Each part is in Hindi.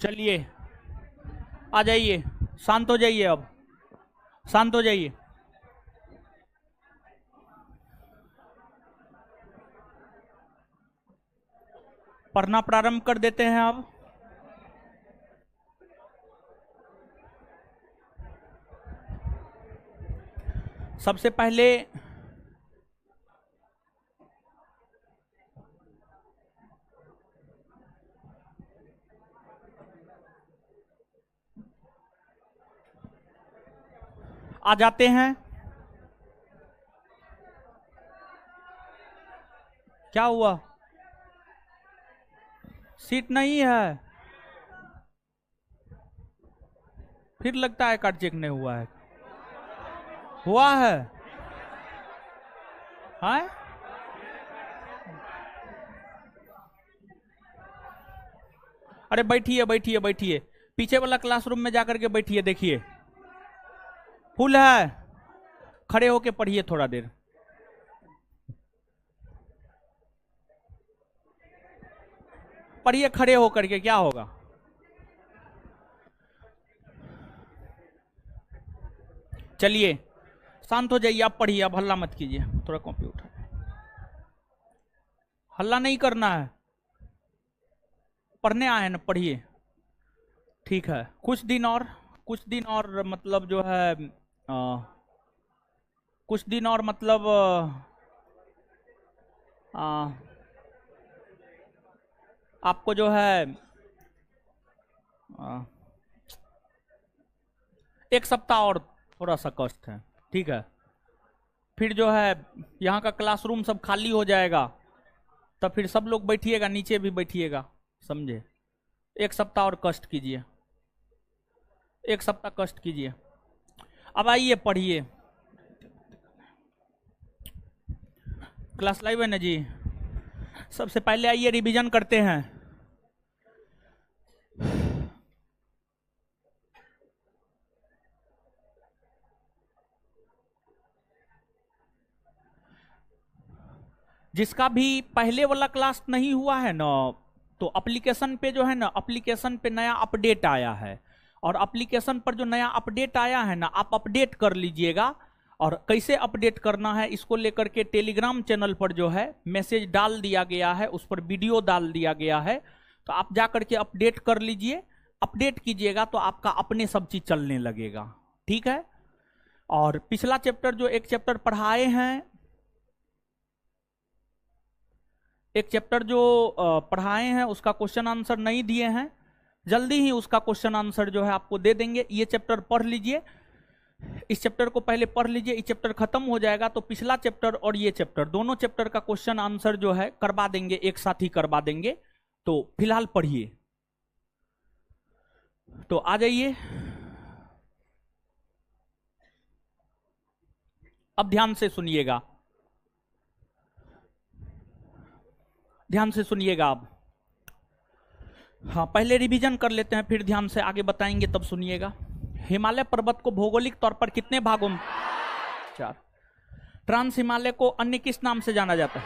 चलिए आ जाइए, शांत हो जाइए, अब शांत हो जाइए। पढ़ना प्रारंभ कर देते हैं अब। सबसे पहले आ जाते हैं। क्या हुआ? सीट नहीं है? फिर लगता है कार्ड चेक नहीं हुआ है। हुआ है? हाँ? अरे बैठिए बैठिए बैठिए, पीछे वाला क्लासरूम में जाकर के बैठिए। देखिए फुल है, खड़े होके पढ़िए थोड़ा देर। पढ़िए खड़े होकर के, क्या होगा? चलिए शांत हो जाइए, आप पढ़िए, अब हल्ला मत कीजिए। थोड़ा कॉपी उठा, हल्ला नहीं करना है, पढ़ने आए हैं ना, पढ़िए। ठीक है, कुछ दिन और मतलब जो है कुछ दिन और मतलब आपको जो है एक सप्ताह और थोड़ा सा कष्ट है, ठीक है। फिर जो है यहाँ का क्लासरूम सब खाली हो जाएगा, तब फिर सब लोग बैठिएगा, नीचे भी बैठिएगा, समझे? एक सप्ताह और कष्ट कीजिए, एक सप्ताह कष्ट कीजिए। अब आइए पढ़िए। क्लास लाइव है ना जी? सबसे पहले आइए रिवीजन करते हैं। जिसका भी पहले वाला क्लास नहीं हुआ है ना, तो एप्लीकेशन पे जो है ना, एप्लीकेशन पे नया अपडेट आया है, और एप्लीकेशन पर जो नया अपडेट आया है ना, आप अपडेट कर लीजिएगा। और कैसे अपडेट करना है इसको लेकर के टेलीग्राम चैनल पर जो है मैसेज डाल दिया गया है, उस पर वीडियो डाल दिया गया है, तो आप जा करके अपडेट कर लीजिए। अपडेट कीजिएगा तो आपका अपने सब चीज चलने लगेगा, ठीक है। और पिछला चैप्टर जो एक चैप्टर पढ़ाए हैं, एक चैप्टर जो पढ़ाए हैं उसका क्वेश्चन आंसर नहीं दिए हैं, जल्दी ही उसका क्वेश्चन आंसर जो है आपको दे देंगे। ये चैप्टर पढ़ लीजिए, इस चैप्टर को पहले पढ़ लीजिए, इस चैप्टर खत्म हो जाएगा तो पिछला चैप्टर और ये चैप्टर दोनों चैप्टर का क्वेश्चन आंसर जो है करवा देंगे, एक साथ ही करवा देंगे। तो फिलहाल पढ़िए, तो आ जाइए। अब ध्यान से सुनिएगा, ध्यान से सुनिएगा आप। हाँ, पहले रिवीजन कर लेते हैं, फिर ध्यान से आगे बताएंगे, तब सुनिएगा। हिमालय पर्वत को भौगोलिक तौर पर कितने भागों में? 4। ट्रांस हिमालय को अन्य किस नाम से जाना जाता है?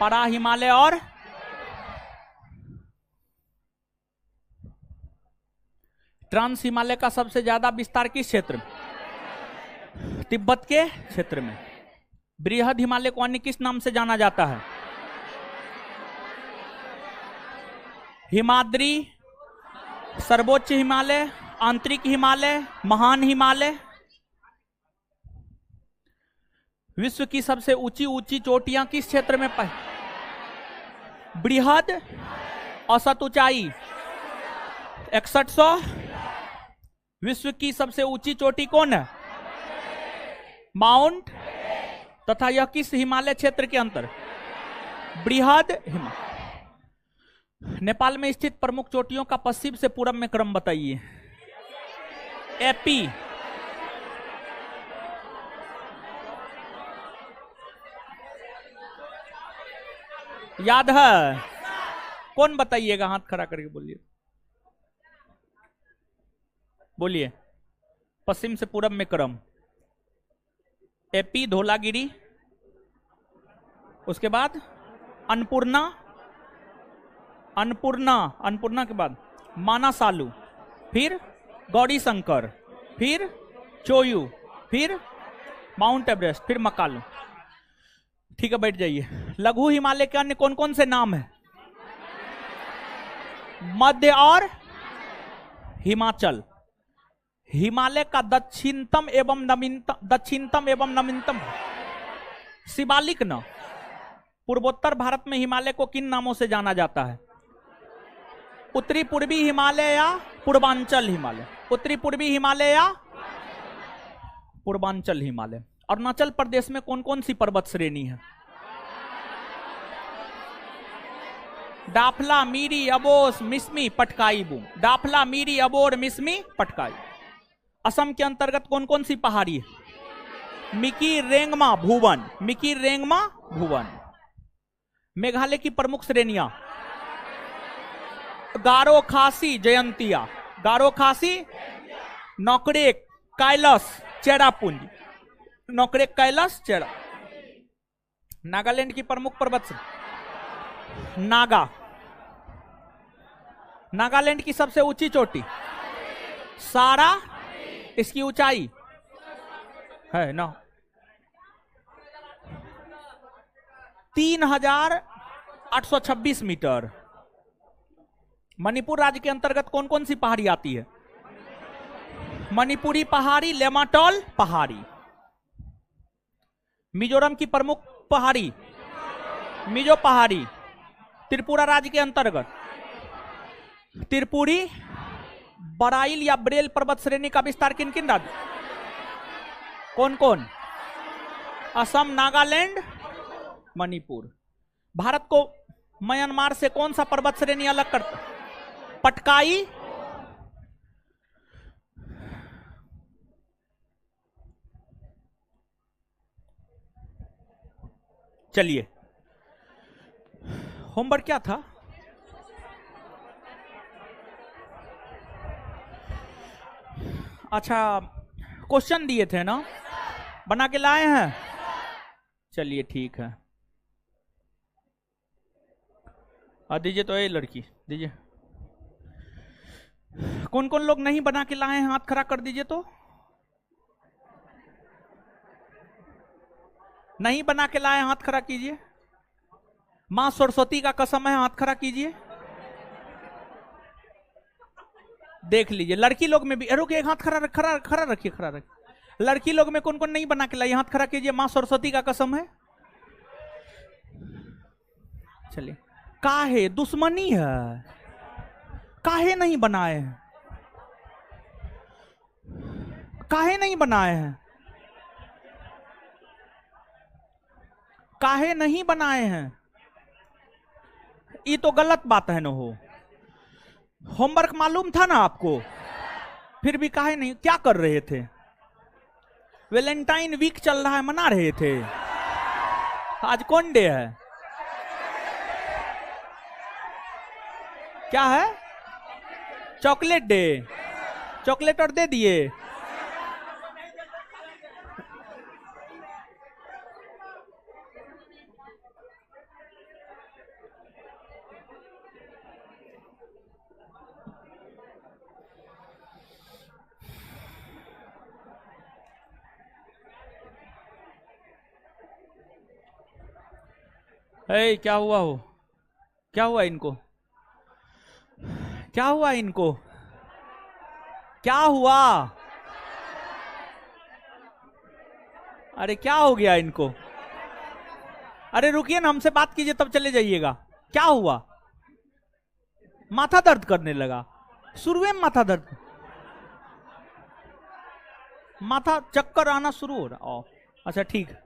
परा हिमालय और ट्रांस हिमालय का सबसे ज्यादा विस्तार किस क्षेत्र में? तिब्बत के क्षेत्र में। बृहद हिमालय को अन्य किस नाम से जाना जाता है? हिमाद्री, सर्वोच्च हिमालय, आंतरिक हिमालय, महान हिमालय। विश्व की सबसे ऊंची ऊंची चोटियां किस क्षेत्र में पाई? बृहद औसत ऊंचाई 6100। विश्व की सबसे ऊंची चोटी कौन है? माउंट तथा यह किस हिमालय क्षेत्र के अंतर? बृहद हिमालय। नेपाल में स्थित प्रमुख चोटियों का पश्चिम से पूरब में क्रम बताइए। एपी, याद है? कौन बताइएगा? हाथ खड़ा करके बोलिए, बोलिए। पश्चिम से पूरब में क्रम। एपी, धौलागिरी, उसके बाद अन्नपूर्णा, अन्नपूर्णा, अन्नपूर्णा के बाद मानासालू, फिर गौरी शंकर, फिर चोयू, फिर माउंट एवरेस्ट, फिर मकालू। ठीक है, बैठ जाइए। लघु हिमालय के अन्य कौन कौन से नाम है? मध्य और हिमाचल। हिमालय का दक्षिणतम एवं नवीनतम शिवालिक न। पूर्वोत्तर भारत में हिमालय को किन नामों से जाना जाता है? उत्तरी पूर्वी हिमालय या पूर्वांचल हिमालय? उत्तरी पूर्वी हिमालय या पूर्वांचल हिमालय। अरुणाचल प्रदेश में कौन कौन सी पर्वत श्रेणी है? दाफला, मीरी, अबोर, मिसमी, पटकाई, बूम। दाफला, मीरी, अबोर, मिसमी, पटकाई। असम के अंतर्गत कौन कौन सी पहाड़ी है? मिकी, रेंगमा, भुवन। मिकी, रेंगमा, भुवन। मेघालय की प्रमुख श्रेणियां? गारो, खासी, जयंतिया। गारो, खासी, नौकरेक, कैलाश, चेरापुंजी। नौकरेक, कैलाश, चेरा। नागालैंड की प्रमुख पर्वत श्रेणी? नागा। नागालैंड की सबसे ऊंची चोटी? सारा। इसकी ऊंचाई है ना 3826 मीटर। मणिपुर राज्य के अंतर्गत कौन कौन सी पहाड़ी आती है? मणिपुरी पहाड़ी, लेमाटोल पहाड़ी। मिजोरम की प्रमुख पहाड़ी? मिजो पहाड़ी। त्रिपुरा राज्य के अंतर्गत? त्रिपुरी, बराइल या ब्रेल पर्वत श्रेणी का विस्तार किन किन राज्य? कौन कौन? असम, नागालैंड, मणिपुर। भारत को म्यांमार से कौन सा पर्वत श्रेणी अलग करता? पटकाई। चलिए, होमवर्क क्या था? अच्छा, क्वेश्चन दिए थे ना, बना के लाए हैं? चलिए ठीक है, दीजिए तो ये लड़की दीजिए। कौन कौन लोग नहीं बना के लाए हैं? हाथ खड़ा कर दीजिए। तो नहीं बना के लाए, हाथ खड़ा कीजिए। मां सरस्वती का कसम है, हाथ खड़ा कीजिए। देख लीजिए, लड़की लोग में भी। रुकिए, एक हाथ खड़ा रखिए, खड़ा रखिए। लड़की लोग में कौन कौन नहीं बना के लाई? हाथ खड़ा कीजिए। मां सरस्वती का कसम है। चलिए, काहे दुश्मनी है? काहे नहीं बनाए हैं? काहे नहीं बनाए हैं? काहे नहीं बनाए हैं? ये तो गलत बात है ना। हो होमवर्क मालूम था ना आपको, फिर भी काहे नहीं? क्या कर रहे थे? वैलेंटाइन वीक चल रहा है, मना रहे थे। आज कौन डे है? क्या है? Chocolate day. चॉकलेट और दे दिए। क्या हुआ हो? क्या हुआ इनको? क्या हुआ इनको? क्या हुआ? अरे क्या हो गया इनको? अरे रुकिए ना, हमसे बात कीजिए तब चले जाइएगा। क्या हुआ? माथा दर्द करने लगा? शुरू में माथा दर्द, माथा चक्कर आना शुरू हो रहा? अच्छा ठीक है,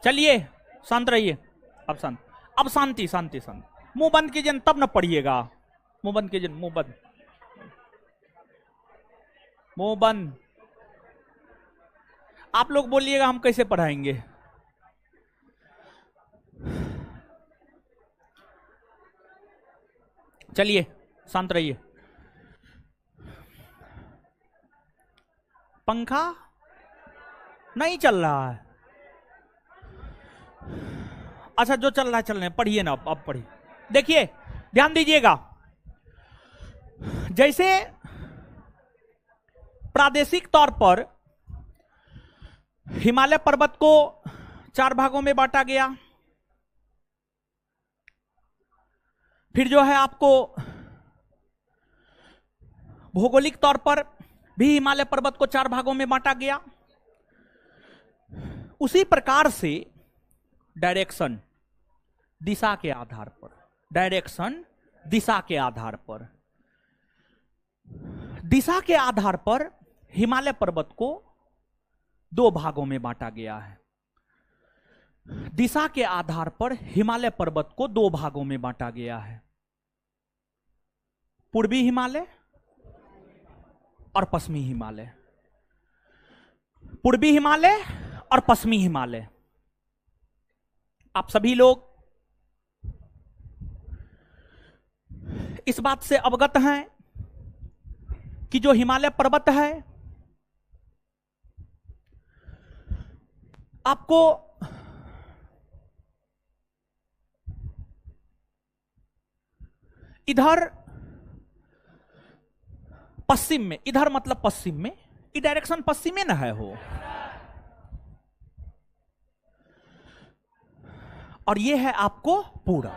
चलिए शांत रहिए, अब शांत, अब शांति शांति शांति। मुंह बंद कीजिए तब न पढ़िएगा, मुंह बंद कीजिए, मुंह बंद, मुंह बंद। आप लोग बोलिएगा हम कैसे पढ़ाएंगे। चलिए शांत रहिए। पंखा नहीं चल रहा है, अच्छा जो चल रहा है चल रहे, पढ़िए ना, अब पढ़िए। देखिए ध्यान दीजिएगा, जैसे प्रादेशिक तौर पर हिमालय पर्वत को 4 भागों में बांटा गया, फिर जो है आपको भौगोलिक तौर पर भी हिमालय पर्वत को 4 भागों में बांटा गया, उसी प्रकार से डायरेक्शन दिशा के आधार पर, डायरेक्शन दिशा के आधार पर, दिशा के आधार पर हिमालय पर्वत को 2 भागों में बांटा गया है। दिशा के आधार पर हिमालय पर्वत को 2 भागों में बांटा गया है, पूर्वी हिमालय और पश्चिमी हिमालय, पूर्वी हिमालय और पश्चिमी हिमालय। आप सभी लोग इस बात से अवगत हैं कि जो हिमालय पर्वत है आपको इधर पश्चिम में, इधर मतलब पश्चिम में, ये डायरेक्शन पश्चिम में ना है हो, और ये है आपको पूरा।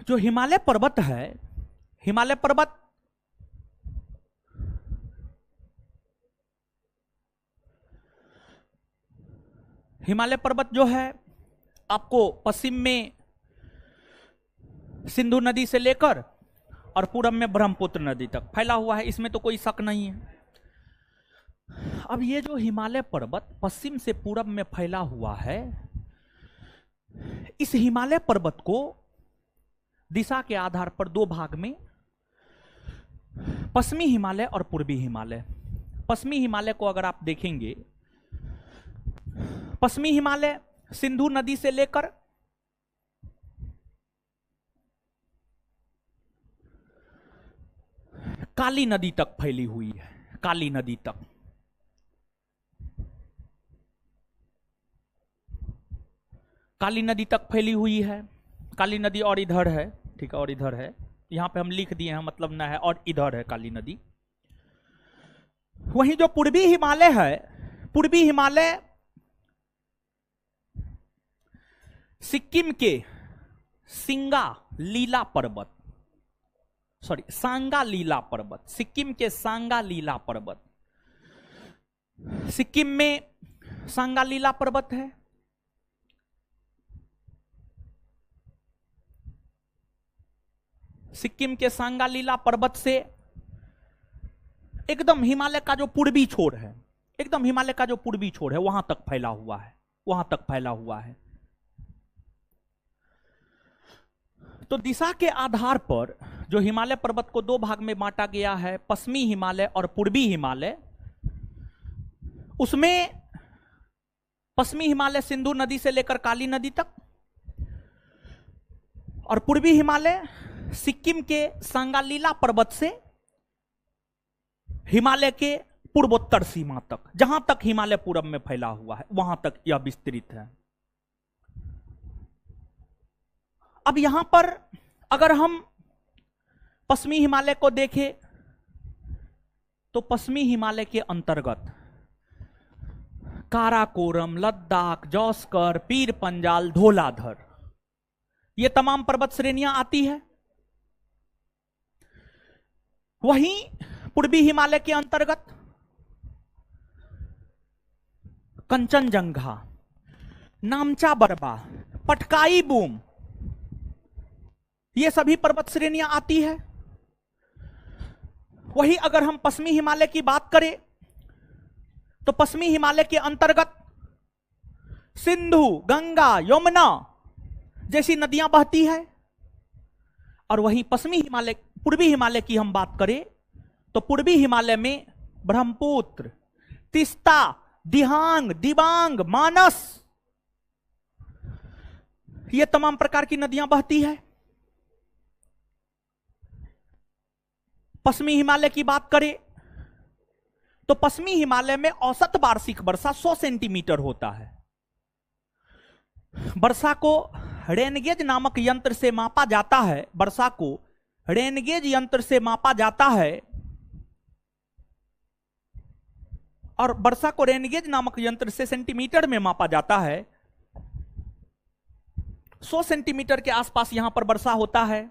जो हिमालय पर्वत है, हिमालय पर्वत हिमालय पर्वत जो है आपको पश्चिम में सिंधु नदी से लेकर और पूरब में ब्रह्मपुत्र नदी तक फैला हुआ है, इसमें तो कोई शक नहीं है। अब ये जो हिमालय पर्वत पश्चिम से पूरब में फैला हुआ है, इस हिमालय पर्वत को दिशा के आधार पर 2 भाग में, पश्चिमी हिमालय और पूर्वी हिमालय। पश्चिमी हिमालय को अगर आप देखेंगे, पश्चिमी हिमालय सिंधु नदी से लेकर काली नदी तक फैली हुई है, काली नदी तक। काली नदी तक फैली हुई है, काली नदी और इधर है, ठीक है, और इधर है, यहां पे हम लिख दिए हैं, मतलब ना है, और इधर है काली नदी। वहीं जो पूर्वी हिमालय है, पूर्वी हिमालय सिक्किम के सिंगा लीला पर्वत, सॉरी सांगा लीला पर्वत, सिक्किम के सांगा लीला पर्वत, सिक्किम में सांगा लीला पर्वत है, सिक्किम के सांगा लीला पर्वत से एकदम हिमालय का जो पूर्वी छोर है, एकदम हिमालय का जो पूर्वी छोर है वहां तक फैला हुआ है, वहां तक फैला हुआ है। तो दिशा के आधार पर जो हिमालय पर्वत को 2 भाग में बांटा गया है, पश्चिमी हिमालय और पूर्वी हिमालय, उसमें पश्चिमी हिमालय सिंधु नदी से लेकर काली नदी तक, और पूर्वी हिमालय सिक्किम के सांगालीला पर्वत से हिमालय के पूर्वोत्तर सीमा तक, जहां तक हिमालय पूरब में फैला हुआ है वहां तक यह विस्तृत है। अब यहां पर अगर हम पश्चिमी हिमालय को देखें तो पश्चिमी हिमालय के अंतर्गत काराकोरम, लद्दाख, जौस्कर, पीर पंजाल, धौलाधर, ये तमाम पर्वत श्रेणियां आती है। वहीं पूर्वी हिमालय के अंतर्गत कंचनजंगा, नामचा बरबा, पटकाई बूम, ये सभी पर्वत श्रेणियां आती है। वहीं अगर हम पश्चिमी हिमालय की बात करें तो पश्चिमी हिमालय के अंतर्गत सिंधु, गंगा, यमुना जैसी नदियां बहती है। और वहीं पश्चिमी हिमालय, पूर्वी हिमालय की हम बात करें तो पूर्वी हिमालय में ब्रह्मपुत्र, तीस्ता, दिहांग, दिबांग, मानस, ये तमाम प्रकार की नदियां बहती है। पश्चिमी हिमालय की बात करें तो पश्चिमी हिमालय में औसत वार्षिक वर्षा 100 सेंटीमीटर होता है। वर्षा को रेनगेज नामक यंत्र से मापा जाता है। वर्षा को रेनगेज यंत्र से मापा जाता है और वर्षा को रेनगेज नामक यंत्र से सेंटीमीटर में मापा जाता है। 100 सेंटीमीटर के आसपास यहां पर वर्षा होता है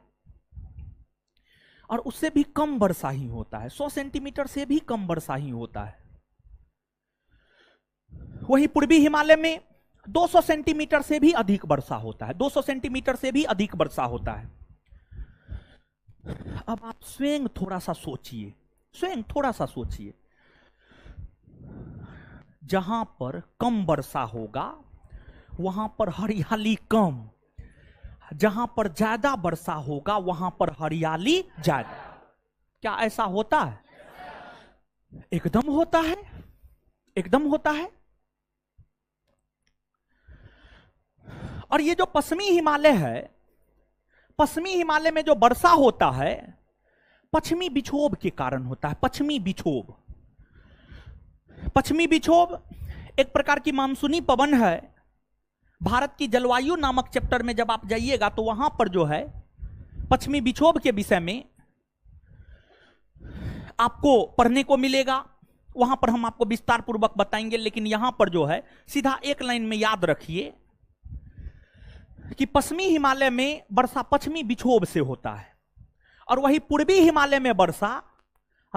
और उससे भी कम वर्षा ही होता है। 100 सेंटीमीटर से भी कम वर्षा ही होता है। वहीं पूर्वी हिमालय में 200 सेंटीमीटर से भी अधिक वर्षा होता है। 200 सेंटीमीटर से भी अधिक वर्षा होता है। अब आप स्वयं थोड़ा सा सोचिए, स्वयं थोड़ा सा सोचिए, जहां पर कम वर्षा होगा वहां पर हरियाली कम, जहां पर ज्यादा वर्षा होगा वहां पर हरियाली ज्यादा। क्या ऐसा होता है? एकदम होता है, एकदम होता है। और ये जो पश्चिमी हिमालय है, पश्चिमी हिमालय में जो वर्षा होता है पश्चिमी विक्षोभ के कारण होता है। पश्चिमी विक्षोभ, पश्चिमी विक्षोभ एक प्रकार की मानसूनी पवन है। भारत की जलवायु नामक चैप्टर में जब आप जाइएगा तो वहां पर जो है पश्चिमी विक्षोभ के विषय में आपको पढ़ने को मिलेगा। वहां पर हम आपको विस्तार पूर्वक बताएंगे, लेकिन यहां पर जो है सीधा एक लाइन में याद रखिए कि पश्चिमी हिमालय में वर्षा पश्चिमी विक्षोभ से होता है और वही पूर्वी हिमालय में वर्षा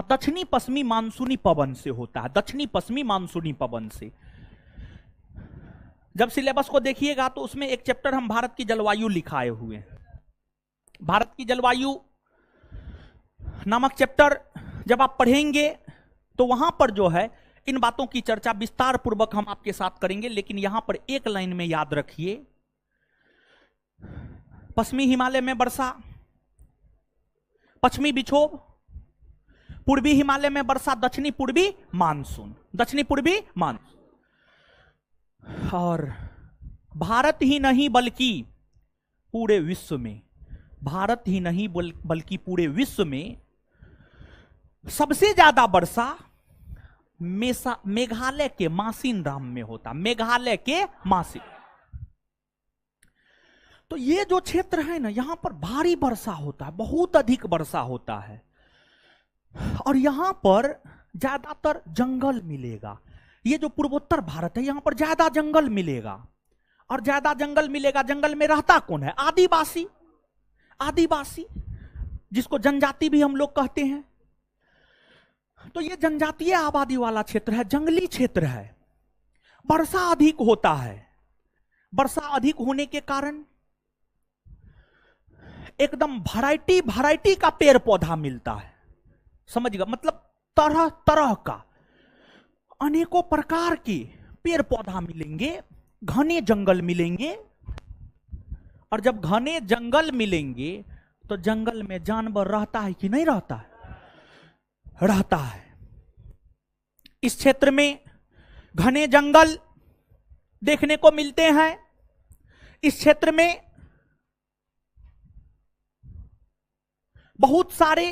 दक्षिणी पश्चिमी मानसूनी पवन से होता है। दक्षिणी पश्चिमी मानसूनी पवन से। जब सिलेबस को देखिएगा तो उसमें एक चैप्टर हम भारत की जलवायु लिखाए हुए हैं। भारत की जलवायु नामक चैप्टर जब आप पढ़ेंगे तो वहां पर जो है इन बातों की चर्चा विस्तार पूर्वक हम आपके साथ करेंगे, लेकिन यहां पर एक लाइन में याद रखिए, पश्चिमी हिमालय में वर्षा पश्चिमी विक्षोभ, पूर्वी हिमालय में वर्षा दक्षिणी पूर्वी मानसून, दक्षिणी पूर्वी मानसून। और भारत ही नहीं बल्कि पूरे विश्व में, भारत ही नहीं बल्कि पूरे विश्व में सबसे ज्यादा वर्षा मेघालय के मासिनराम में होता। मेघालय के मासिन। तो ये जो क्षेत्र है ना, यहां पर भारी वर्षा होता है, बहुत अधिक वर्षा होता है और यहां पर ज्यादातर जंगल मिलेगा। ये जो पूर्वोत्तर भारत है यहां पर ज्यादा जंगल मिलेगा और ज्यादा जंगल मिलेगा। जंगल में रहता कौन है? आदिवासी। आदिवासी जिसको जनजाति भी हम लोग कहते हैं। तो ये जनजातीय आबादी वाला क्षेत्र है, जंगली क्षेत्र है। वर्षा अधिक होता है। वर्षा अधिक होने के कारण एकदम वैरायटी का पेड़ पौधा मिलता है। समझिएगा, मतलब तरह तरह का अनेकों प्रकार के पेड़ पौधा मिलेंगे, घने जंगल मिलेंगे। और जब घने जंगल मिलेंगे तो जंगल में जानवर रहता है कि नहीं रहता है? रहता है। इस क्षेत्र में घने जंगल देखने को मिलते हैं। इस क्षेत्र में बहुत सारे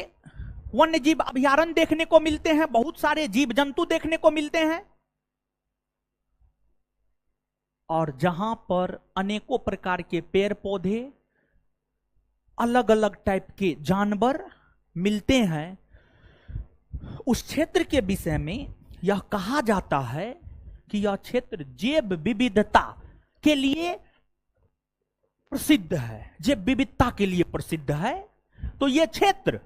वन्य जीव अभयारण्य देखने को मिलते हैं, बहुत सारे जीव जंतु देखने को मिलते हैं। और जहां पर अनेकों प्रकार के पेड़ पौधे, अलग अलग टाइप के जानवर मिलते हैं, उस क्षेत्र के विषय में यह कहा जाता है कि यह क्षेत्र जैव विविधता के लिए प्रसिद्ध है। जैव विविधता के लिए प्रसिद्ध है। तो यह क्षेत्र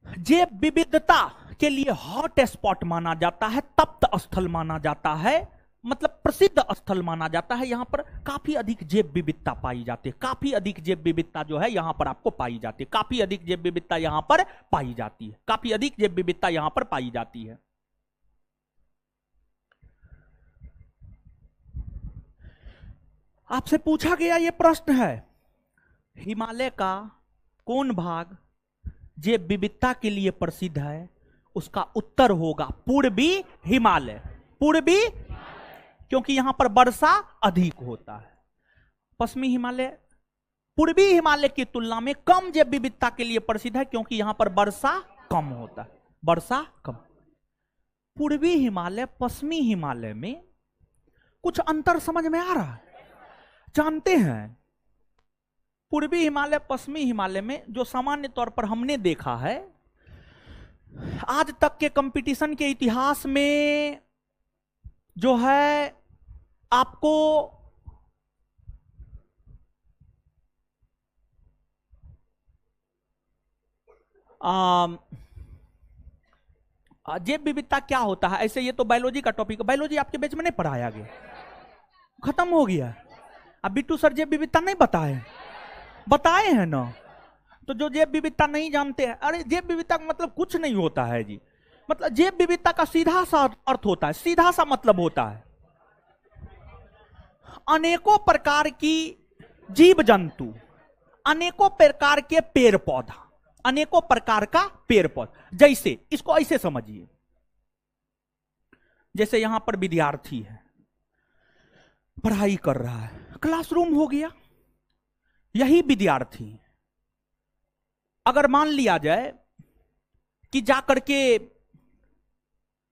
जैव विविधता के लिए हॉट स्पॉट माना जाता है, तप्त स्थल माना जाता है, मतलब प्रसिद्ध स्थल माना जाता है। यहां पर काफी अधिक जैव विविधता पाई जाती है। काफी अधिक जैव विविधता जो है यहां पर आपको पाई जाती है। काफी अधिक जैव विविधता यहां पर पाई जाती है। काफी अधिक जैव विविधता यहां पर पाई जाती है। आपसे पूछा गया ये प्रश्न है, हिमालय का कौन भाग जैव विविधता के लिए प्रसिद्ध है? उसका उत्तर होगा पूर्वी हिमालय। पूर्वी, क्योंकि यहां पर वर्षा अधिक होता है। पश्चिमी हिमालय पूर्वी हिमालय की तुलना में कम जैव विविधता के लिए प्रसिद्ध है, क्योंकि यहां पर वर्षा कम होता है, वर्षा कम। पूर्वी हिमालय पश्चिमी हिमालय में कुछ अंतर समझ में आ रहा है? जानते हैं, पूर्वी हिमालय पश्चिमी हिमालय में जो सामान्य तौर पर हमने देखा है, आज तक के कंपटीशन के इतिहास में जो है आपको जैव विविधता क्या होता है, ऐसे ये तो बायोलॉजी का टॉपिक है, बायोलॉजी आपके बैच में नहीं पढ़ाया गया, खत्म हो गया। अब बिट्टू सर जैव विविधता नहीं बताए हैं ना। तो जो जैव विविधता नहीं जानते हैं, अरे जैव विविधता का मतलब कुछ नहीं होता है जी। मतलब जैव विविधता का सीधा सा अर्थ होता है, सीधा सा मतलब होता है अनेकों प्रकार की जीव जंतु, अनेकों प्रकार के पेड़ पौधा, अनेकों प्रकार का पेड़ पौधा। जैसे इसको ऐसे समझिए, जैसे यहां पर विद्यार्थी है, पढ़ाई कर रहा है, क्लासरूम हो गया, यही विद्यार्थी अगर मान लिया जाए कि जाकर के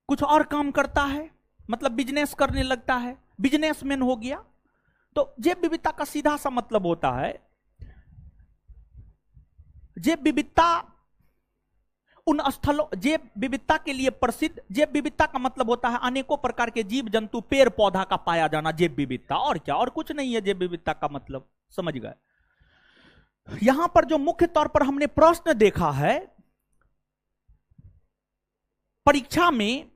कुछ और काम करता है, मतलब बिजनेस करने लगता है, बिजनेसमैन हो गया, तो जैव विविधता का सीधा सा मतलब होता है, जैव विविधता उन स्थलों, जैव विविधता के लिए प्रसिद्ध, जैव विविधता का मतलब होता है अनेकों प्रकार के जीव जंतु पेड़ पौधा का पाया जाना, जैव विविधता। और क्या, और कुछ नहीं है जैव विविधता का मतलब, समझ गए? यहां पर जो मुख्य तौर पर हमने प्रश्न देखा है परीक्षा में,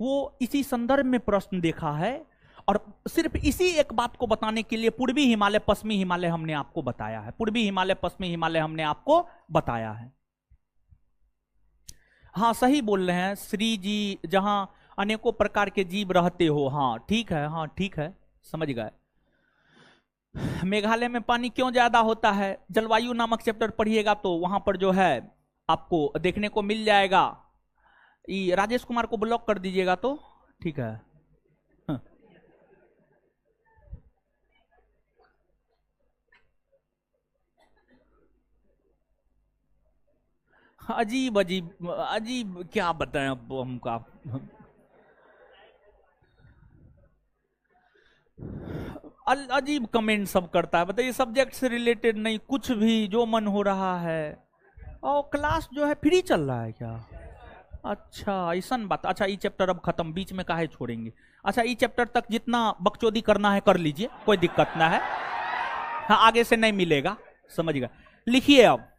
वो इसी संदर्भ में प्रश्न देखा है, और सिर्फ इसी एक बात को बताने के लिए पूर्वी हिमालय पश्चिमी हिमालय हमने आपको बताया है, पूर्वी हिमालय पश्चिमी हिमालय हमने आपको बताया है। हाँ सही बोल रहे हैं श्री जी, जहां अनेकों प्रकार के जीव रहते हो, हाँ ठीक है, हाँ ठीक है, समझ गए। मेघालय में पानी क्यों ज्यादा होता है, जलवायु नामक चैप्टर पढ़िएगा तो वहां पर जो है आपको देखने को मिल जाएगा। ये राजेश कुमार को ब्लॉक कर दीजिएगा तो ठीक है। हाँ। अजीब अजीब अजीब क्या बताएं अब हमका। अजीब कमेंट सब करता है, बताइए सब्जेक्ट से रिलेटेड नहीं, कुछ भी जो मन हो रहा है। और क्लास जो है फ्री चल रहा है क्या? अच्छा ऐसा बात। अच्छा ये चैप्टर अब खत्म, बीच में काहे छोड़ेंगे। अच्छा ये चैप्टर तक जितना बकचोदी करना है कर लीजिए, कोई दिक्कत ना है। हाँ आगे से नहीं मिलेगा, समझ गए। लिखिए अब।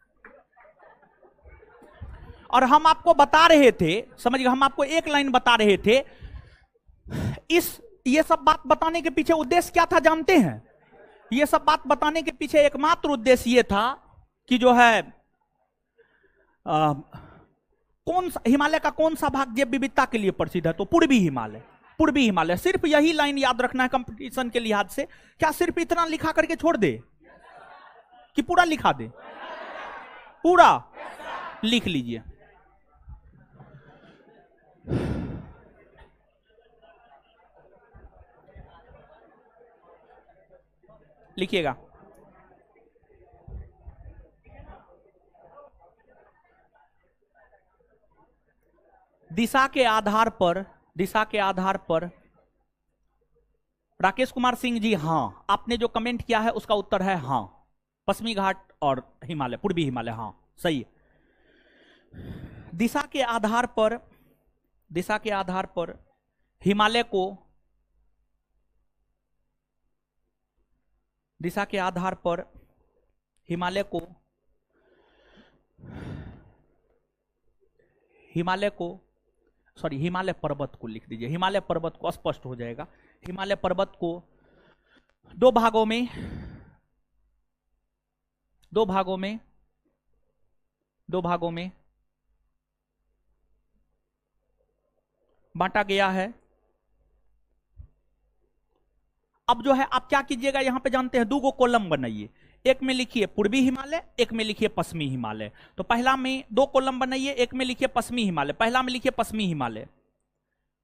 और हम आपको बता रहे थे, समझ गए, हम आपको एक लाइन बता रहे थे, ये सब बात बताने के पीछे उद्देश्य क्या था जानते हैं? ये सब बात बताने के पीछे एकमात्र उद्देश्य ये था कि जो है कौन सा हिमालय का कौन सा भाग जैव विविधता के लिए प्रसिद्ध है, तो पूर्वी हिमालय। पूर्वी हिमालय, सिर्फ यही लाइन याद रखना है कंपटीशन के लिहाज से। क्या सिर्फ इतना लिखा करके छोड़ दे कि पूरा लिखा दे? पूरा लिख लीजिए। लिखिएगा। दिशा के आधार पर राकेश कुमार सिंह जी, हाँ आपने जो कमेंट किया है उसका उत्तर है हाँ, पश्चिमी घाट और हिमालय, पूर्वी हिमालय, हाँ सही है। दिशा के आधार पर हिमालय को, दिशा के आधार पर हिमालय पर्वत को लिख दीजिए। हिमालय पर्वत को स्पष्ट हो जाएगा। हिमालय पर्वत को दो भागों में बांटा गया है। अब जो है आप क्या कीजिएगा, यहां पे जानते हैं 2 गो कॉलम बनाइए, एक में लिखिए पूर्वी हिमालय, एक में लिखिए पश्चिमी हिमालय। तो पहला में 2 कॉलम बनाइए, एक में लिखिए पश्चिमी हिमालय, पहला में लिखिए पश्चिमी हिमालय,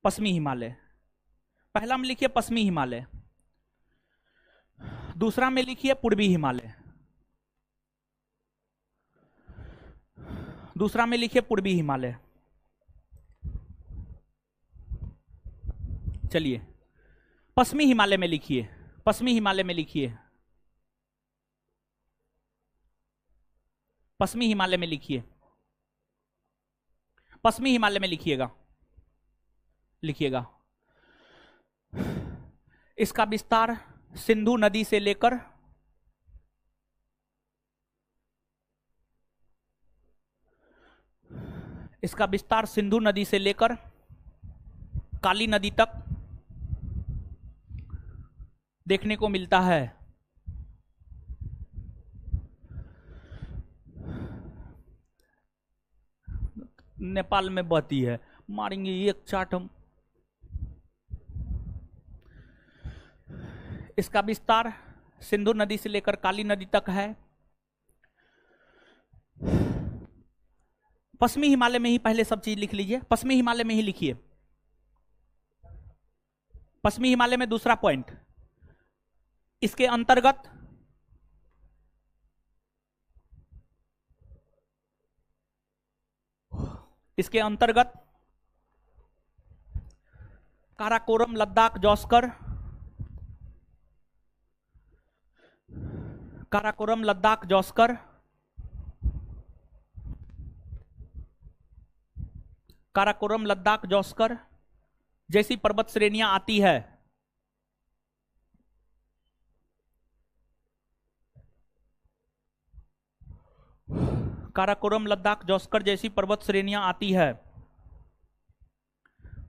पश्चिमी हिमालय, पहला में लिखिए पश्चिमी हिमालय, दूसरा में लिखिए पूर्वी हिमालय, दूसरा में लिखिए पूर्वी हिमालय। चलिए पश्चिमी हिमालय में लिखिए, पश्चिमी हिमालय में लिखिए, पश्चिमी हिमालय में लिखिए, पश्चिमी हिमालय में लिखिएगा, लिखिएगा। इसका विस्तार सिंधु नदी से लेकर इसका विस्तार सिंधु नदी से लेकर काली नदी तक देखने को मिलता है। नेपाल में बहती है, मारेंगे एक चाट हम। इसका विस्तार सिंधु नदी से लेकर काली नदी तक है। पश्चिमी हिमालय में ही पहले सब चीज लिख लीजिए, पश्चिमी हिमालय में ही लिखिए, पश्चिमी हिमालय में दूसरा पॉइंट, इसके अंतर्गत काराकोरम, लद्दाख, जौस्कर, काराकोरम, लद्दाख, जौस्कर, काराकोरम, लद्दाख, जौस्कर जैसी पर्वत श्रेणियां आती है। काराकोरम, लद्दाख, जौस्कर जैसी पर्वत श्रेणियां आती है।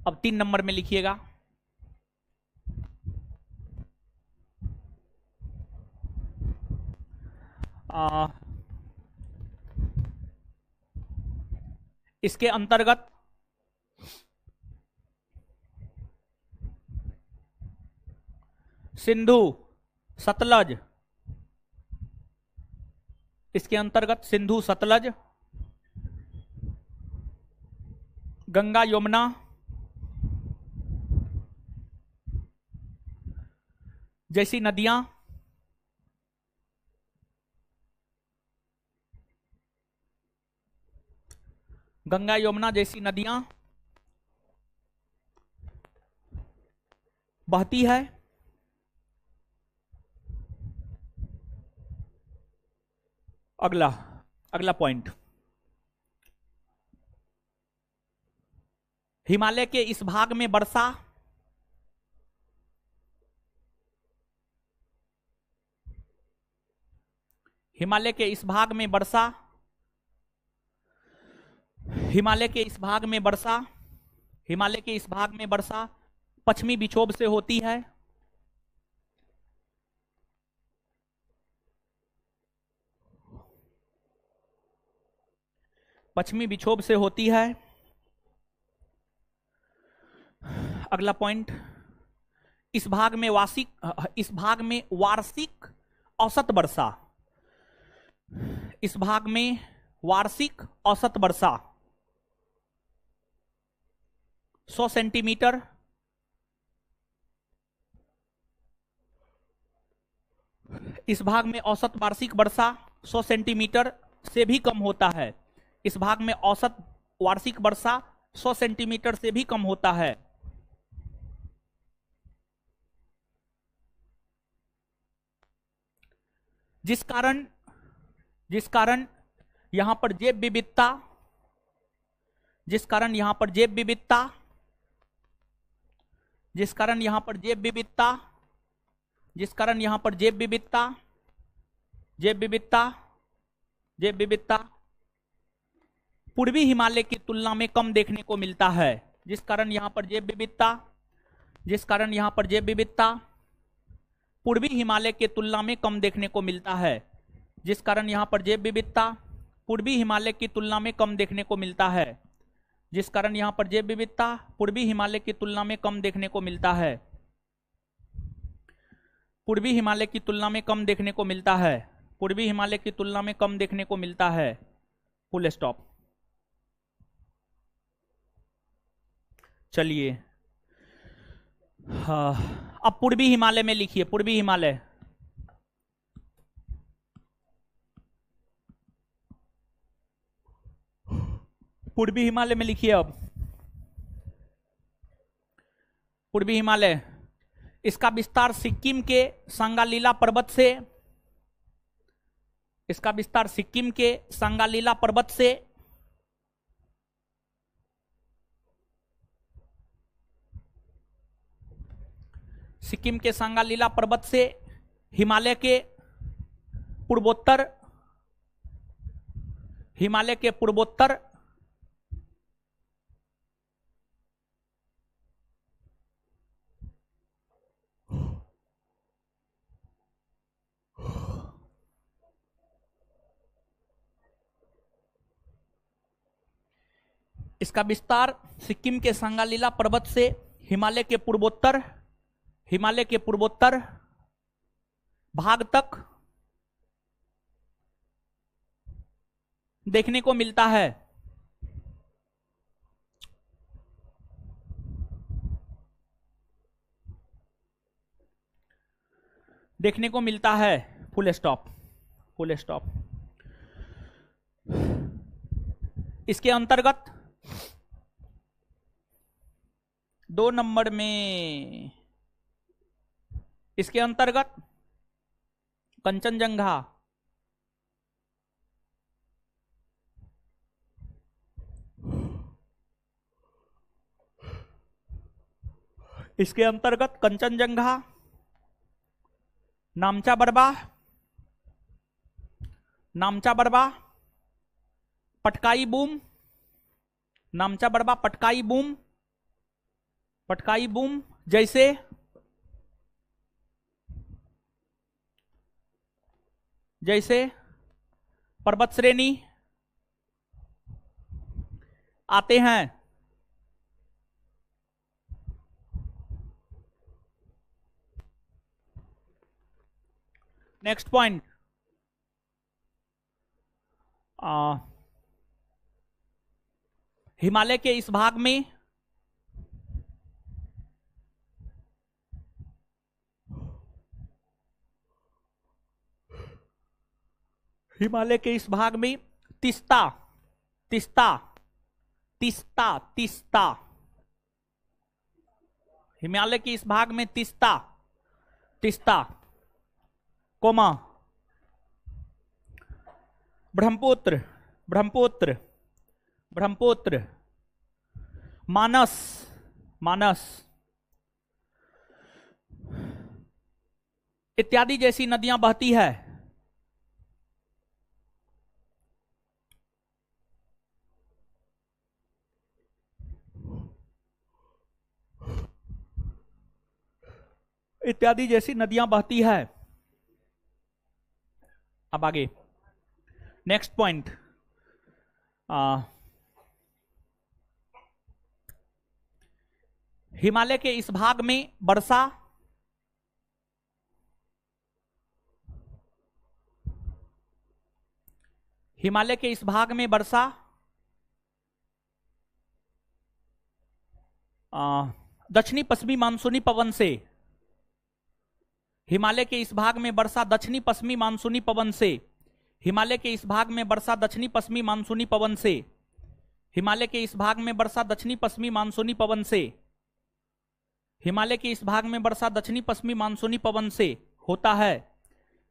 अब 3 नंबर में लिखिएगा, इसके अंतर्गत सिंधु, सतलज, इसके अंतर्गत सिंधु, सतलज, गंगा, यमुना जैसी नदियां गंगा, यमुना जैसी नदियां बहती है। अगला पॉइंट, हिमालय के इस भाग में वर्षा हिमालय के इस भाग में वर्षा हिमालय के इस भाग में वर्षा हिमालय के इस भाग में वर्षा पश्चिमी विक्षोभ से होती है। पश्चिमी विक्षोभ से होती है। अगला पॉइंट, इस भाग में वार्षिक औसत वर्षा, इस भाग में वार्षिक औसत वर्षा 100 सेंटीमीटर इस भाग में औसत वार्षिक वर्षा 100 सेंटीमीटर से भी कम होता है। इस भाग में औसत वार्षिक वर्षा 100 सेंटीमीटर से भी कम होता है। जिस कारण यहां पर जैव विविधता जिस कारण यहां पर जैव विविधता जिस कारण यहां पर जैव विविधता जिस कारण यहां पर जैव विविधता जैव विविधता जैव विविधता पूर्वी हिमालय की तुलना में कम देखने को मिलता है। जिस कारण यहां पर जैव विविधता जिस कारण यहां पर जैव विविधता पूर्वी हिमालय के तुलना में कम देखने को मिलता है। जिस कारण यहां पर जैव विविधता पूर्वी हिमालय की तुलना में कम देखने को मिलता है। जिस कारण यहां पर जैव विविधता पूर्वी हिमालय की तुलना में कम देखने को मिलता है। पूर्वी हिमालय की तुलना में कम देखने को मिलता है, पूर्वी हिमालय की तुलना में कम देखने को मिलता है, फुल स्टॉप। चलिए हाँ, अब पूर्वी हिमालय में लिखिए, पूर्वी हिमालय। पूर्वी हिमालय में लिखिए अब पूर्वी हिमालय, इसका विस्तार सिक्किम के सांगालीला पर्वत से, इसका विस्तार सिक्किम के सांगालीला पर्वत से सिक्किम के सांगालीला पर्वत से हिमालय के पूर्वोत्तर, हिमालय के पूर्वोत्तर इसका विस्तार सिक्किम के सांगालीला पर्वत से हिमालय के पूर्वोत्तर, हिमालय के पूर्वोत्तर भाग तक देखने को मिलता है। देखने को मिलता है, फुल स्टॉप, फुल स्टॉप। इसके अंतर्गत 2 नंबर में, इसके अंतर्गत कंचनजंगा, इसके अंतर्गत Kanchenjunga, नामचा Barwa, नामचा Barwa, Patkai boom, नामचा Barwa, Patkai boom, Patkai boom जैसे जैसे पर्वत श्रेणी आते हैं। नेक्स्ट पॉइंट, हिमालय के इस भाग में हिमालय के इस भाग में तीस्ता, तीस्ता, तीस्ता, तीस्ता, हिमालय के इस भाग में तीस्ता, तीस्ता, कोमा ब्रह्मपुत्र, ब्रह्मपुत्र, ब्रह्मपुत्र, मानस, मानस इत्यादि जैसी नदियां बहती है। इत्यादि जैसी नदियां बहती है। अब आगे नेक्स्ट पॉइंट, हिमालय के इस भाग में वर्षा, हिमालय के इस भाग में वर्षा दक्षिणी पश्चिमी मानसूनी पवन से, हिमालय के इस भाग में वर्षा दक्षिणी पश्चिमी मानसूनी पवन से, हिमालय के इस भाग में वर्षा दक्षिणी पश्चिमी मानसूनी पवन से, हिमालय के इस भाग में वर्षा दक्षिणी पश्चिमी मानसूनी पवन से, हिमालय के इस भाग में वर्षा दक्षिणी पश्चिमी मानसूनी पवन से होता है।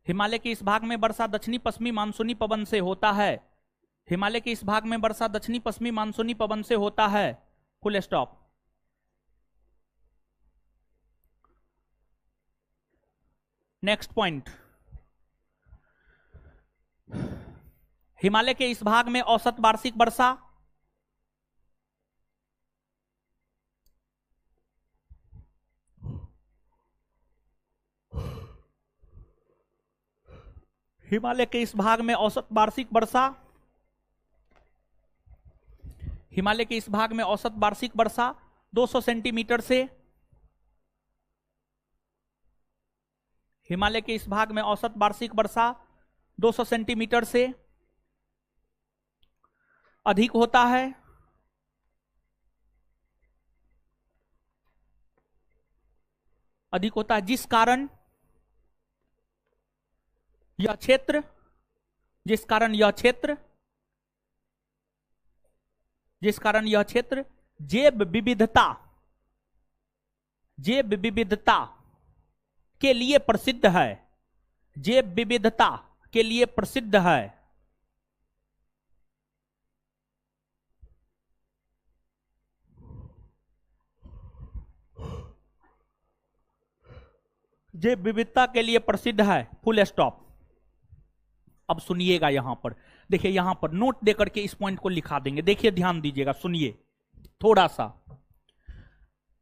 हिमालय के इस भाग में वर्षा दक्षिणी पश्चिमी मानसूनी पवन से होता है। हिमालय के इस भाग में वर्षा दक्षिणी पश्चिमी मानसूनी पवन से होता है। Full stop. Next point, Himalaya के इस भाग में औसत वार्षिक वर्षा हिमालय के इस भाग में औसत वार्षिक वर्षा, हिमालय के इस भाग में औसत वार्षिक वर्षा 200 सेंटीमीटर से, हिमालय के इस भाग में औसत वार्षिक वर्षा 200 सेंटीमीटर से अधिक होता है। अधिक होता है जिस कारण यह क्षेत्र जैव विविधता के लिए प्रसिद्ध है। जैव विविधता के लिए प्रसिद्ध है। जैव विविधता के लिए प्रसिद्ध है, फुल स्टॉप। अब सुनिएगा, यहां पर देखिए, यहां पर नोट देकर के इस पॉइंट को लिखा देंगे। देखिए, ध्यान दीजिएगा, सुनिए थोड़ा सा।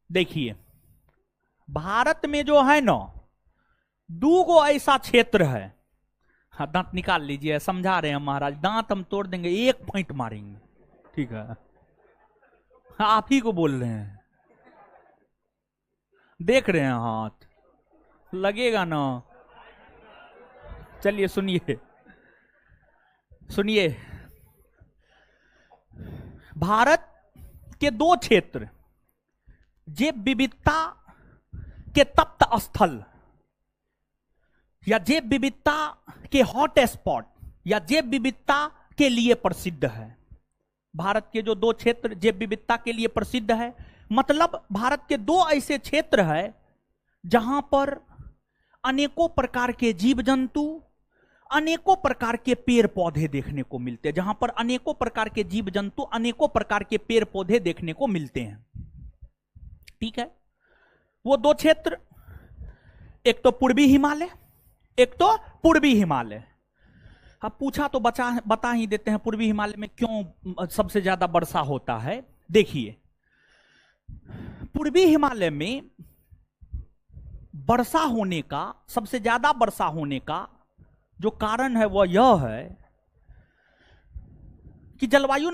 देखिए, भारत में जो है ना, 2 गो ऐसा क्षेत्र है। हाँ, दांत निकाल लीजिए, समझा रहे हैं महाराज, दांत हम तोड़ देंगे, 1 पॉइंट मारेंगे, ठीक है। हाँ, आप ही को बोल रहे हैं, देख रहे हैं हाथ लगेगा ना। चलिए सुनिए, सुनिए। भारत के 2 क्षेत्र जैव विविधता के तप्त स्थल या जैव विविधता के हॉट स्पॉट या जैव विविधता के लिए प्रसिद्ध है। भारत के जो 2 क्षेत्र जैव विविधता के लिए प्रसिद्ध है, मतलब भारत के 2 ऐसे क्षेत्र है जहां पर अनेकों प्रकार के जीव जंतु, अनेकों प्रकार के पेड़ पौधे देखने को मिलते हैं। जहां पर अनेकों प्रकार के जीव जंतु, अनेकों प्रकार के पेड़ पौधे देखने को मिलते हैं, ठीक है। वो 2 क्षेत्र, एक तो पूर्वी हिमालय, एक तो पूर्वी हिमालय। अब पूछा तो बता ही देते हैं पूर्वी हिमालय में क्यों सबसे ज्यादा वर्षा होता है। देखिए, पूर्वी हिमालय में वर्षा होने का, सबसे ज्यादा वर्षा होने का जो कारण है वह यह है कि जलवायु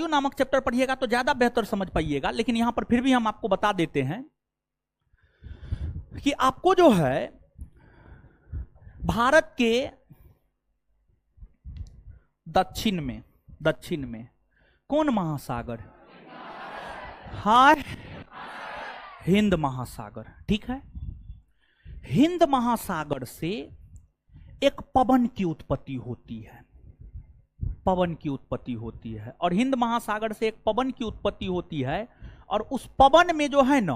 नामक चैप्टर पढ़िएगा तो ज्यादा बेहतर समझ पाइएगा, लेकिन यहां पर फिर भी हम आपको बता देते हैं कि आपको जो है भारत के दक्षिण में कौन महासागर? हाय, हिंद महासागर, ठीक है। हिंद महासागर से एक पवन की उत्पत्ति होती है, और हिंद महासागर से एक पवन की उत्पत्ति होती है, और उस पवन में जो है ना,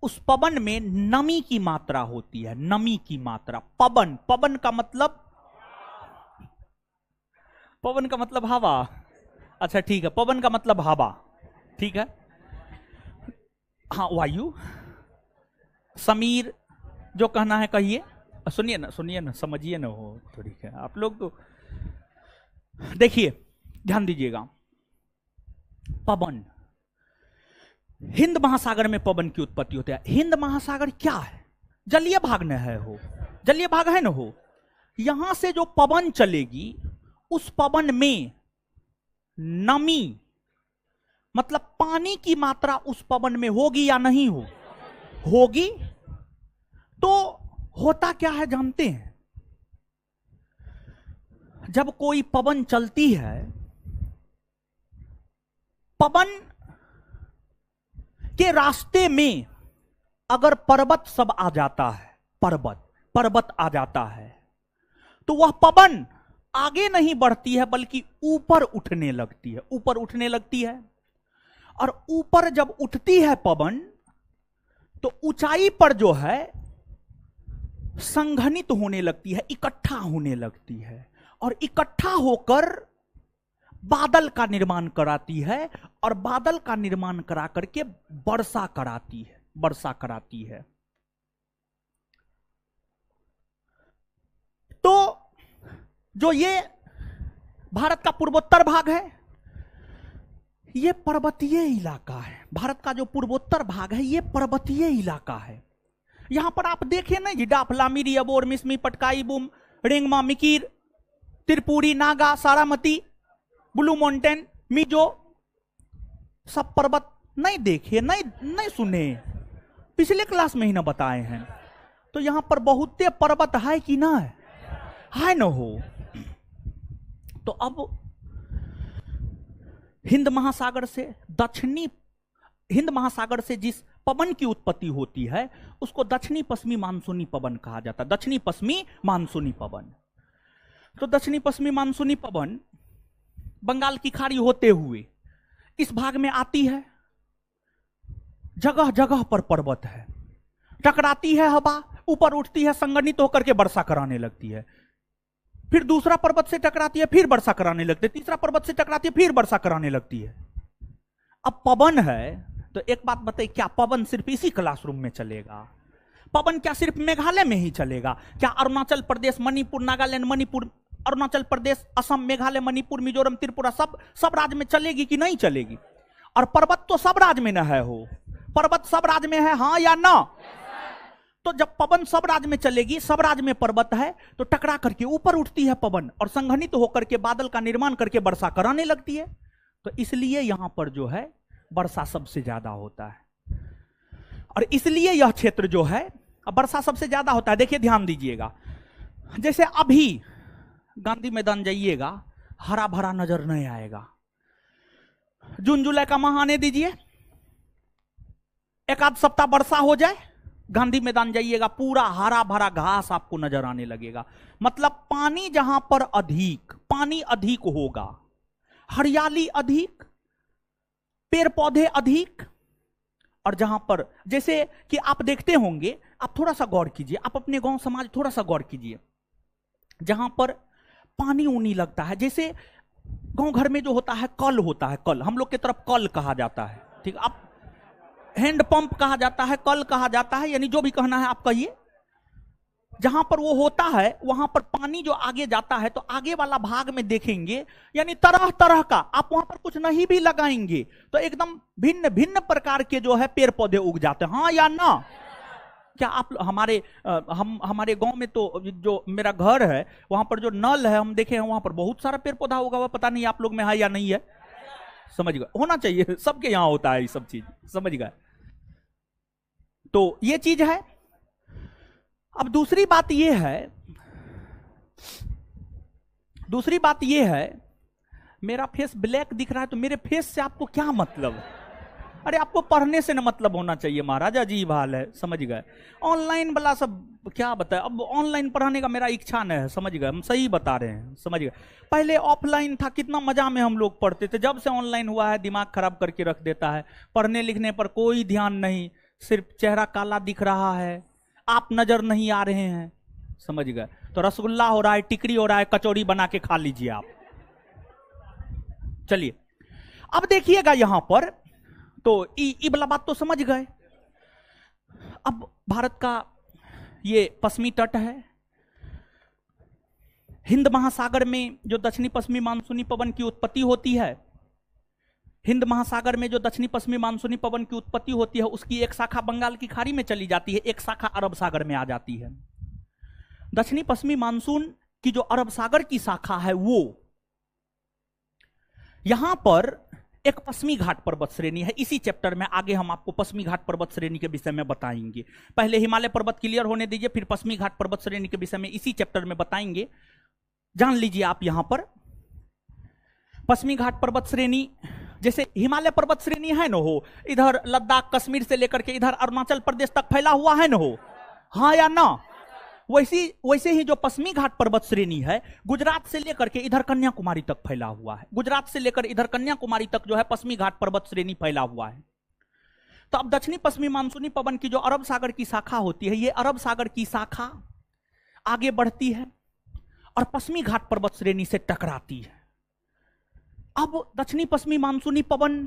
उस पवन में नमी की मात्रा होती है, नमी की मात्रा। पवन का मतलब हवा। अच्छा ठीक है, पवन का मतलब हवा, ठीक है। हाँ, वायु, समीर, जो कहना है कहिए। सुनिए ना, समझिए ना, हो थोड़ी है आप लोग तो। देखिए, ध्यान दीजिएगा, पवन, हिंद महासागर में पवन की उत्पत्ति होती है। हिंद महासागर क्या है? जलीय भाग न है, जलीय भाग है ना हो। यहां से जो पवन चलेगी, उस पवन में नमी, मतलब पानी की मात्रा उस पवन में होगी या नहीं होगी। तो होता क्या है जानते हैं? जब कोई पवन चलती है, पवन के रास्ते में अगर पर्वत सब आ जाता है, पर्वत आ जाता है, तो वह पवन आगे नहीं बढ़ती है बल्कि ऊपर उठने लगती है। और ऊपर जब उठती है पवन, तो ऊंचाई पर जो है संघनित होने लगती है, इकट्ठा होने लगती है, और इकट्ठा होकर बादल का निर्माण कराती है, और बादल का निर्माण करा करके वर्षा कराती है। तो जो ये भारत का पूर्वोत्तर भाग है, ये पर्वतीय इलाका है। भारत का जो पूर्वोत्तर भाग है, ये पर्वतीय इलाका है। यहां पर आप देखें ना, जिडाफ, लामिरी, अबोर, मिसमी, पटकाई, बुम, रेंगमा, मिकिर, त्रिपुरी, नागा, सारामती, ब्लू माउंटेन, मिजो, सब पर्वत नहीं देखे, नहीं सुने, पिछले क्लास में ही ना बताए हैं। तो यहां पर बहुते पर्वत है कि ना है न हो। तो अब हिंद महासागर से जिस पवन की उत्पत्ति होती है उसको दक्षिणी पश्चिमी मानसूनी पवन कहा जाता है, दक्षिणी पश्चिमी मानसूनी पवन। तो दक्षिणी पश्चिमी मानसूनी पवन बंगाल की खाड़ी होते हुए इस भाग में आती है, जगह जगह पर पर्वत है, टकराती है हवा, ऊपर उठती है, संगठित होकर के वर्षा कराने लगती है, फिर दूसरा पर्वत से टकराती है, फिर वर्षा कराने लगती है, तीसरा पर्वत से टकराती है, फिर वर्षा कराने लगती है। अब पवन है तो एक बात बताइए, क्या पवन सिर्फ इसी क्लासरूम में चलेगा? पवन क्या सिर्फ मेघालय में ही चलेगा? क्या अरुणाचल प्रदेश, मणिपुर, नागालैंड, मणिपुर, अरुणाचल प्रदेश, असम, मेघालय, मणिपुर, मिजोरम, त्रिपुरा सब राज्य में चलेगी कि नहीं चलेगी? और पर्वत तो सब राज्य में न है हो, पर्वत सब राज्य में है, हाँ या ना? तो जब पवन सब राज्य में चलेगी, सब राज्य में पर्वत है, तो टकरा करके ऊपर उठती है पवन और संघनित होकर के बादल का निर्माण करके वर्षा कराने लगती है। तो इसलिए यहां पर जो है वर्षा सबसे ज्यादा होता है, और इसलिए यह क्षेत्र जो है वर्षा सबसे ज्यादा होता है। देखिए ध्यान दीजिएगा, जैसे अभी गांधी मैदान जाइएगा, हरा भरा नजर नहीं आएगा। जून जुलाई का माह आने दीजिए, एक आध सप्ताह वर्षा हो जाए, गांधी मैदान जाइएगा, पूरा हरा भरा घास आपको नजर आने लगेगा। मतलब पानी जहां पर पानी अधिक होगा, हरियाली अधिक, पेड़ पौधे अधिक, और जहां पर जैसे कि आप देखते होंगे, आप थोड़ा सा गौर कीजिए, आप अपने गांव समाज थोड़ा सा गौर कीजिए, जहां पर पानी ऊनी लगता है, जैसे गांव घर में जो होता है कल होता है, कल हम लोग की तरफ कल कहा जाता है, ठीक, आप हैंडपंप कहा जाता है, कल कहा जाता है, यानी जो भी कहना है आप कहिए। जहां पर वो होता है वहां पर पानी जो आगे जाता है, तो आगे वाला भाग में देखेंगे यानी तरह तरह का, आप वहां पर कुछ नहीं भी लगाएंगे तो एकदम भिन्न भिन्न प्रकार के जो है पेड़ पौधे उग जाते हैं, हाँ या ना? क्या आप हमारे गांव में तो जो मेरा घर है वहां पर जो नल है हम देखे हैं, वहां पर बहुत सारा पेड़ पौधा उगा हुआ, पता नहीं आप लोग में है या नहीं है, समझ गए? होना चाहिए, सबके यहां होता है ये सब चीज, समझ गए? तो ये चीज है। अब दूसरी बात ये है, मेरा फेस ब्लैक दिख रहा है तो मेरे फेस से आपको क्या मतलब? अरे आपको पढ़ने से ना मतलब होना चाहिए महाराज, अजीब हाल है, समझ गए? ऑनलाइन वाला सब क्या बताए, अब ऑनलाइन पढ़ाने का मेरा इच्छा नहीं है, समझ गए? हम सही बता रहे हैं, समझ गए? पहले ऑफलाइन था, कितना मजा में हम लोग पढ़ते थे, जब से ऑनलाइन हुआ है दिमाग खराब करके रख देता है, पढ़ने लिखने पर कोई ध्यान नहीं, सिर्फ चेहरा काला दिख रहा है, आप नजर नहीं आ रहे हैं, समझ गए? तो रसगुल्ला हो रहा है, टिकरी हो रहा है, कचौड़ी बना के खा लीजिए आप। चलिए अब देखिएगा यहां पर, तो ई वाला बात तो समझ गए। अब भारत का ये पश्चिमी तट है, हिंद महासागर में जो दक्षिणी पश्चिमी मानसूनी पवन की उत्पत्ति होती है, हिंद महासागर में जो दक्षिणी पश्चिमी मानसूनी पवन की उत्पत्ति होती है, उसकी एक शाखा बंगाल की खाड़ी में चली जाती है, एक शाखा अरब सागर में आ जाती है। दक्षिणी पश्चिमी मानसून की जो अरब सागर की शाखा है, वो यहां पर एक पश्चिमी घाट पर्वत श्रेणी है। इसी चैप्टर में आगे हम आपको पश्चिमी घाट पर्वत श्रेणी के विषय में बताएंगे। पहले हिमालय पर्वत क्लियर होने दीजिए, फिर पश्चिमी घाट पर्वत श्रेणी के विषय में इसी चैप्टर में बताएंगे। जान लीजिए आप यहां पर पश्चिमी घाट पर्वत श्रेणी, जैसे हिमालय पर्वत श्रेणी है न हो, इधर लद्दाख कश्मीर से लेकर के इधर अरुणाचल प्रदेश तक फैला हुआ है न हो, हाँ या ना? वैसे ही जो पश्चिमी घाट पर्वत श्रेणी है, गुजरात से लेकर के इधर कन्याकुमारी तक फैला हुआ है, गुजरात से लेकर इधर कन्याकुमारी तक जो है पश्चिमी घाट पर्वत श्रेणी फैला हुआ है। तो अब दक्षिणी पश्चिमी मानसूनी पवन की जो अरब सागर की शाखा होती है, ये अरब सागर की शाखा आगे बढ़ती है और पश्चिमी घाट पर्वत श्रेणी से टकराती है। अब दक्षिणी पश्चिमी मानसूनी पवन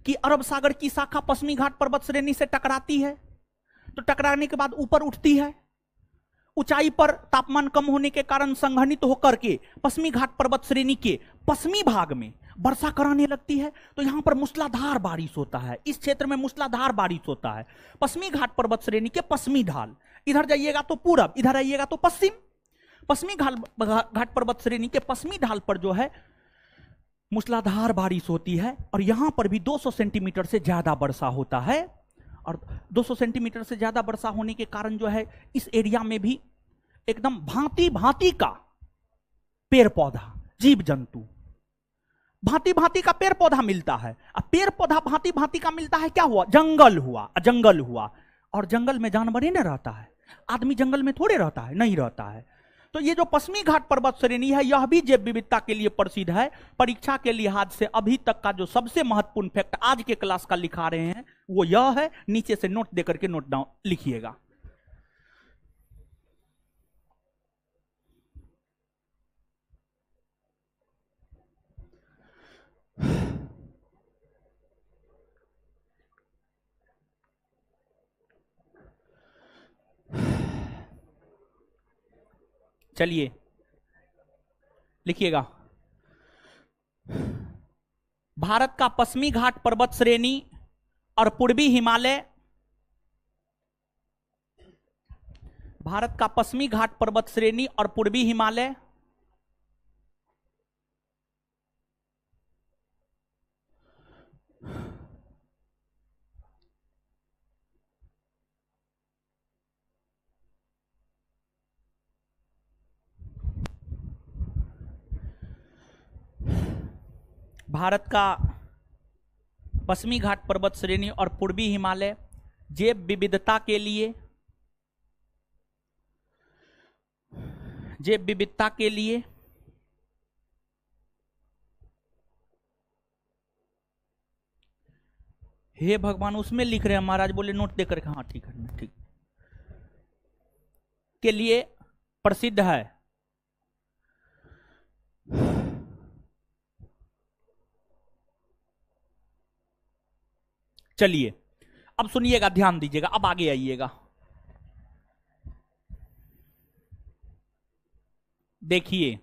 की अरब सागर की शाखा पश्चिमी घाट पर्वत श्रेणी से टकराती है, तो टकराने के बाद ऊपर उठती है, ऊंचाई पर तापमान कम होने के कारण संघनित होकर के पश्चिमी घाट पर्वत श्रेणी के पश्चिमी भाग में वर्षा कराने लगती है। तो यहां पर मूसलाधार बारिश होता है, इस क्षेत्र में मूसलाधार बारिश होता है। पश्चिमी घाट पर्वत श्रेणी के पश्चिमी ढाल, इधर जाइएगा तो पूरब, इधर आइएगा तो पश्चिम। पश्चिमी घाट पर्वत श्रेणी के पश्चिमी ढाल पर जो है मूसलाधार बारिश होती है और यहां पर भी 200 सेंटीमीटर से ज्यादा वर्षा होता है। और 200 सेंटीमीटर से ज्यादा वर्षा होने के कारण जो है इस एरिया में भी एकदम भांति भांति का पेड़ पौधा, जीव जंतु, भांति भांति का पेड़ पौधा मिलता है। अब पेड़ पौधा भांति भांति का मिलता है, क्या हुआ? जंगल हुआ, जंगल हुआ। और जंगल में जानवर ही नहीं रहता है, आदमी जंगल में थोड़े रहता है, नहीं रहता है। तो ये जो पश्चिमी घाट पर्वत श्रेणी है यह भी जैव विविधता के लिए प्रसिद्ध है। परीक्षा के लिहाज से अभी तक का जो सबसे महत्वपूर्ण फैक्ट आज के क्लास का लिखा रहे हैं वो यह है, नीचे से नोट देकर के नोट डाउन लिखिएगा। चलिए लिखिएगा, भारत का पश्चिमी घाट पर्वत श्रेणी और पूर्वी हिमालय, भारत का पश्चिमी घाट पर्वत श्रेणी और पूर्वी हिमालय भारत का पश्चिमी घाट पर्वत श्रेणी और पूर्वी हिमालय जैव विविधता के लिए, जैव विविधता के लिए हे भगवान, उसमें लिख रहे हैं महाराज, बोले नोट देकर के, हाँ ठीक है, ठीक, के लिए प्रसिद्ध है। चलिए अब सुनिएगा, ध्यान दीजिएगा, अब आगे आइएगा। देखिए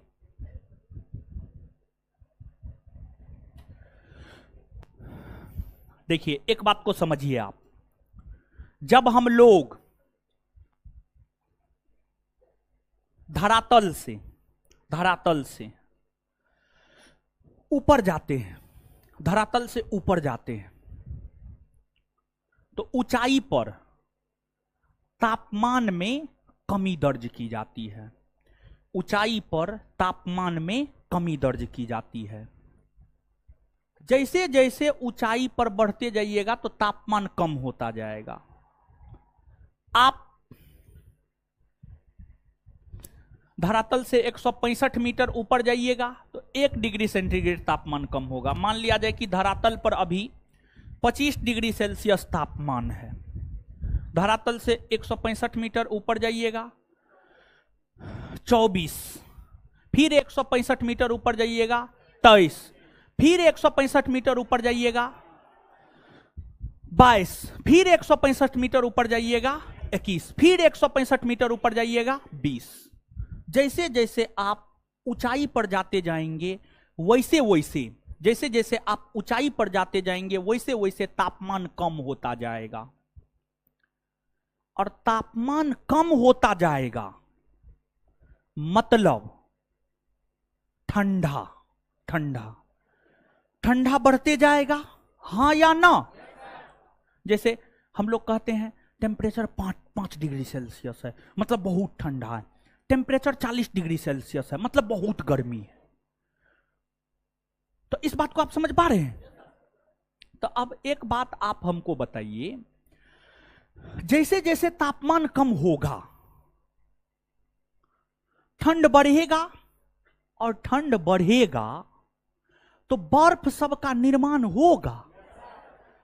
देखिए एक बात को समझिए आप, जब हम लोग धरातल से ऊपर जाते हैं, धरातल से ऊपर जाते हैं तो ऊंचाई पर तापमान में कमी दर्ज की जाती है, ऊंचाई पर तापमान में कमी दर्ज की जाती है। जैसे जैसे ऊंचाई पर बढ़ते जाइएगा तो तापमान कम होता जाएगा। आप धरातल से 165 मीटर ऊपर जाइएगा तो 1 डिग्री सेंटीग्रेड तापमान कम होगा। मान लिया जाए कि धरातल पर अभी 25 डिग्री सेल्सियस तापमान है, धरातल से 165 मीटर ऊपर जाइएगा 24, फिर 165 मीटर ऊपर जाइएगा 23, फिर 165 मीटर ऊपर जाइएगा 22, फिर 165 मीटर ऊपर जाइएगा 21, फिर 165 मीटर ऊपर जाइएगा 20। जैसे जैसे आप ऊंचाई पर जाते जाएंगे वैसे वैसे, जैसे जैसे आप ऊंचाई पर जाते जाएंगे वैसे वैसे तापमान कम होता जाएगा, और तापमान कम होता जाएगा मतलब ठंडा ठंडा ठंडा बढ़ते जाएगा, हाँ या ना? जैसे हम लोग कहते हैं टेम्परेचर 5 डिग्री सेल्सियस है मतलब बहुत ठंडा है, टेम्परेचर 40 डिग्री सेल्सियस है मतलब बहुत गर्मी है। तो इस बात को आप समझ पा रहे हैं? तो अब एक बात आप हमको बताइए, जैसे जैसे तापमान कम होगा ठंड बढ़ेगा, और ठंड बढ़ेगा तो बर्फ सबका निर्माण होगा।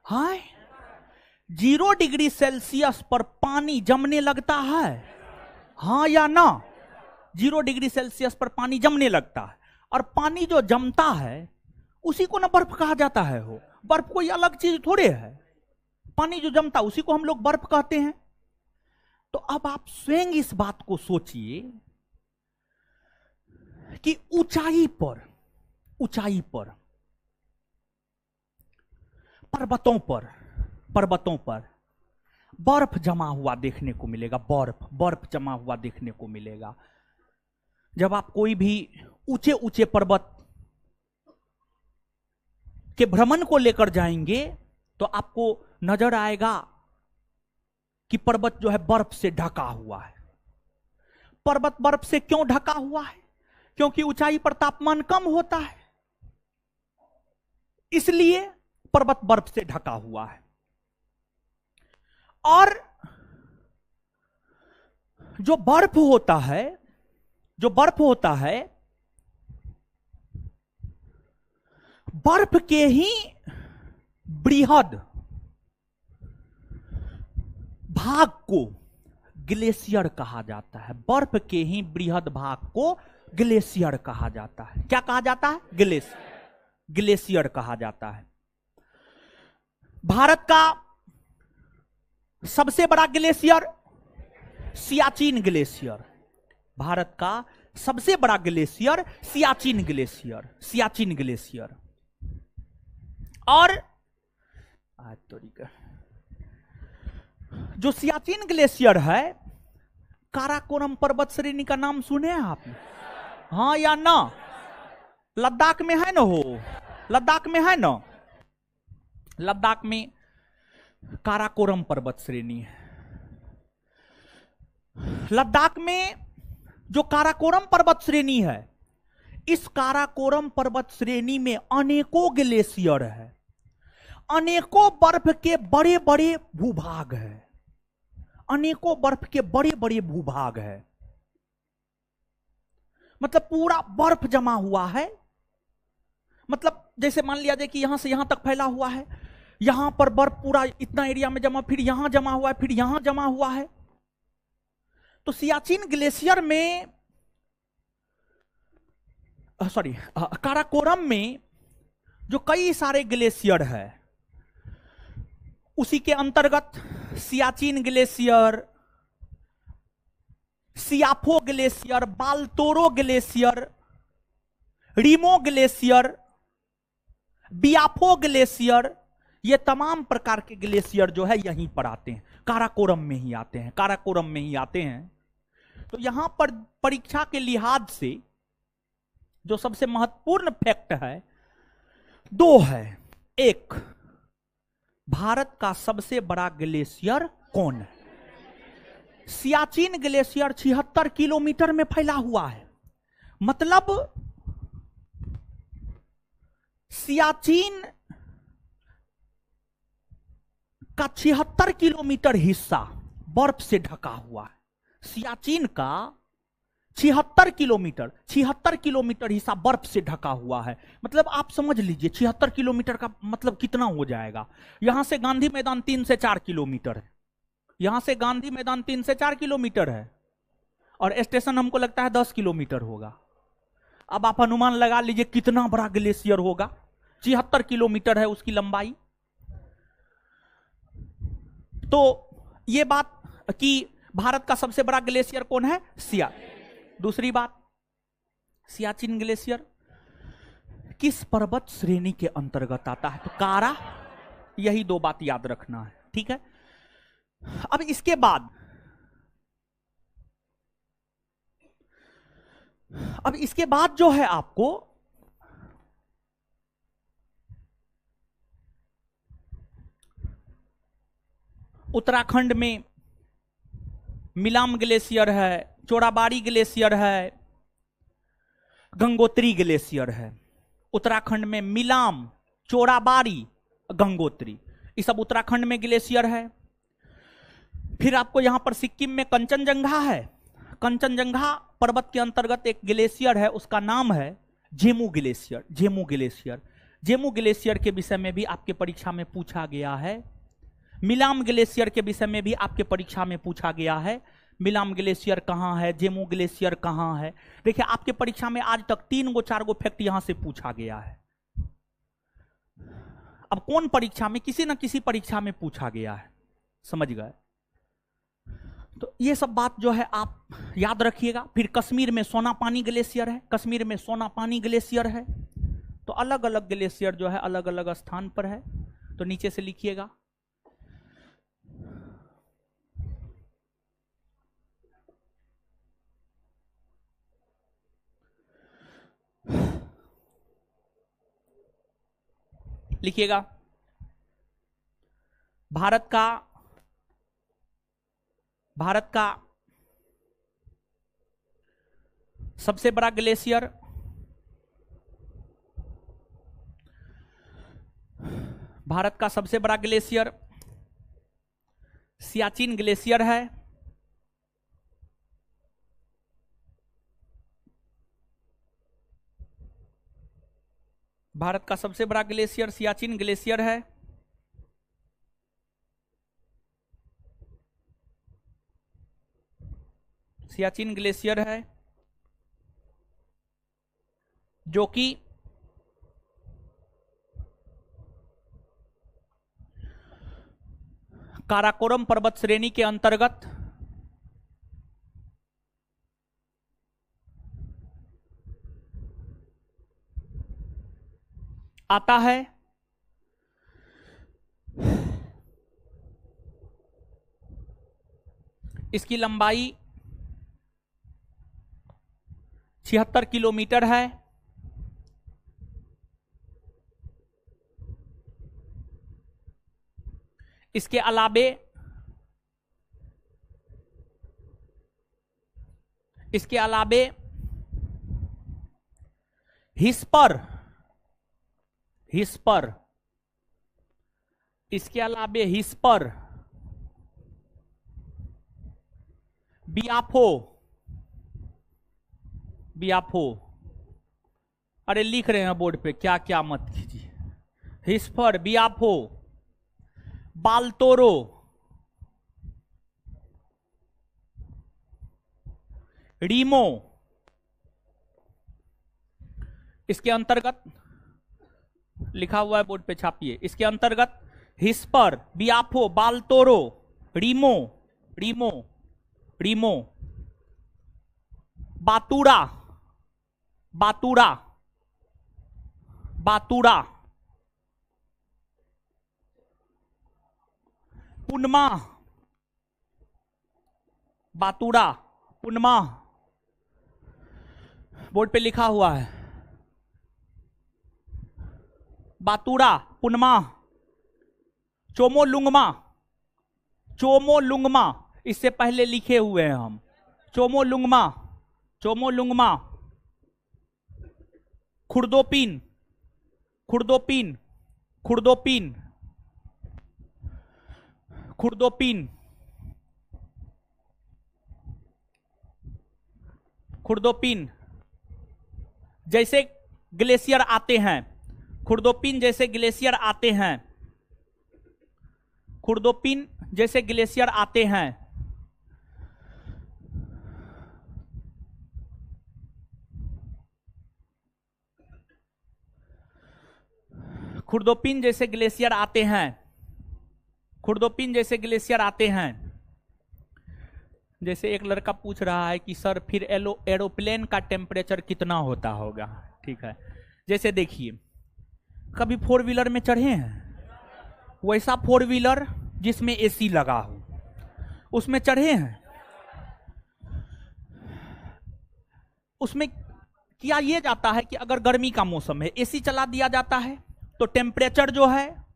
हाय, 0 डिग्री सेल्सियस पर पानी जमने लगता है, हाँ या ना? 0 डिग्री सेल्सियस पर पानी जमने लगता है, और पानी जो जमता है उसी को ना बर्फ कहा जाता है। हो, बर्फ कोई अलग चीज थोड़े है, पानी जो जमता उसी को हम लोग बर्फ कहते हैं। तो अब आप स्वयं इस बात को सोचिए कि ऊंचाई पर पर्वतों पर बर्फ जमा हुआ देखने को मिलेगा, बर्फ जमा हुआ देखने को मिलेगा। जब आप कोई भी ऊंचे ऊंचे पर्वत के भ्रमण को लेकर जाएंगे तो आपको नजर आएगा कि पर्वत जो है बर्फ से ढका हुआ है। पर्वत बर्फ से क्यों ढका हुआ है? क्योंकि ऊंचाई पर तापमान कम होता है, इसलिए पर्वत बर्फ से ढका हुआ है। और जो बर्फ होता है, बर्फ के ही बृहद भाग को ग्लेशियर कहा जाता है। बर्फ के ही बृहद भाग को ग्लेशियर कहा जाता है। क्या कहा जाता है? ग्लेशियर कहा जाता है। भारत का सबसे बड़ा ग्लेशियर सियाचिन ग्लेशियर। भारत का सबसे बड़ा ग्लेशियर सियाचिन ग्लेशियर। और जो सियाचिन ग्लेशियर है, काराकोरम पर्वत श्रेणी का नाम सुने हैं आपने? हाँ या ना? लद्दाख में है ना? लद्दाख में काराकोरम पर्वत श्रेणी है। लद्दाख में जो काराकोरम पर्वत श्रेणी है, इस काराकोरम पर्वत श्रेणी में अनेकों ग्लेशियर है, अनेकों बर्फ के बड़े बड़े भूभाग है, मतलब पूरा बर्फ जमा हुआ है। मतलब जैसे मान लिया जाए कि यहां से यहां तक फैला हुआ है, यहां पर बर्फ पूरा इतना एरिया में जमा, फिर यहां जमा हुआ है, फिर यहां जमा हुआ है। तो सियाचिन ग्लेशियर में काराकोरम में जो कई सारे ग्लेशियर है, उसी के अंतर्गत Siachen glacier, Siafo glacier, Baltoro glacier, Rimo glacier, Biafo glacier, ये तमाम प्रकार के ग्लेशियर जो है यहीं पर आते हैं, काराकोरम में ही आते हैं। तो यहां पर परीक्षा के लिहाज से जो सबसे महत्वपूर्ण फैक्ट है, दो है। एक, भारत का सबसे बड़ा ग्लेशियर कौन है? सियाचिन ग्लेशियर 76 किलोमीटर में फैला हुआ है। मतलब सियाचिन का 76 किलोमीटर हिस्सा बर्फ से ढका हुआ है। सियाचिन का 76 किलोमीटर हिस्सा बर्फ से ढका हुआ है। मतलब आप समझ लीजिए 76 किलोमीटर का मतलब कितना हो जाएगा। यहां से गांधी मैदान 3 से 4 किलोमीटर है, यहां से गांधी मैदान 3 से 4 किलोमीटर है, और स्टेशन हमको लगता है 10 किलोमीटर होगा। अब आप अनुमान लगा लीजिए कितना बड़ा ग्लेशियर होगा। 76 किलोमीटर है उसकी लंबाई। तो यह बात कि भारत का सबसे बड़ा ग्लेशियर कौन है? दूसरी बात, सियाचिन ग्लेशियर किस पर्वत श्रेणी के अंतर्गत आता है? तो कारा। यही दो बात याद रखना है, ठीक है। अब इसके बाद जो है आपको उत्तराखंड में मिलाम ग्लेशियर है, चोराबाड़ी ग्लेशियर है, गंगोत्री ग्लेशियर है। उत्तराखंड में मिलाम, चोराबाड़ी, गंगोत्री, ये सब उत्तराखंड में ग्लेशियर है। फिर आपको यहां पर सिक्किम में कंचनजंगा है। कंचनजंगा पर्वत के अंतर्गत एक ग्लेशियर है, उसका नाम है जेमू ग्लेशियर। जेमू ग्लेशियर के विषय में भी आपके परीक्षा में पूछा गया है। मिलाम ग्लेशियर के विषय में भी आपके परीक्षा में पूछा गया है। मिलाम ग्लेशियर कहां है, जेमू ग्लेशियर कहां है। देखिए आपके परीक्षा में आज तक 3-4 फैक्ट यहां से पूछा गया है। अब कौन परीक्षा में, किसी न किसी परीक्षा में पूछा गया है, समझ गए। तो ये सब बात जो है आप याद रखिएगा। फिर कश्मीर में सोनापानी ग्लेशियर है। तो अलग अलग ग्लेशियर जो है अलग अलग स्थान पर है। तो नीचे से लिखिएगा। भारत का भारत का सबसे बड़ा ग्लेशियर सियाचिन ग्लेशियर है। भारत का सबसे बड़ा ग्लेशियर सियाचिन ग्लेशियर है। सियाचिन ग्लेशियर है जो कि काराकोरम पर्वत श्रेणी के अंतर्गत आता है। इसकी लंबाई 76 किलोमीटर है। इसके अलावे हिस्पर बियाफो अरे लिख रहे हैं बोर्ड पे, क्या क्या मत कीजिए। हिस्पर, बियाफो, बाल्तोरो, रीमो, इसके अंतर्गत लिखा हुआ है बोर्ड पे, छापिए। इसके अंतर्गत हिस्पर, बियाफो, बाल्तोरो, रीमो, बातूरा, पुनमा, बोर्ड पे लिखा हुआ है। बातूरा, पुनमा, चोमोलुंगमा, इससे पहले लिखे हुए हैं हम। चोमोलुंगमा, खुर्दोपिन, जैसे ग्लेशियर आते हैं, खुर्दोपिन जैसे ग्लेशियर आते हैं, जैसे एक लड़का पूछ रहा है कि सर फिर एरोप्लेन का टेम्परेचर कितना होता होगा। ठीक है, जैसे देखिए, कभी 4 व्हीलर में चढ़े हैं? वैसा 4 व्हीलर जिसमें एसी लगा हो, उसमें चढ़े हैं? उसमें किया ये जाता है कि अगर गर्मी का मौसम है, एसी चला दिया जाता है तो टेम्परेचर जो है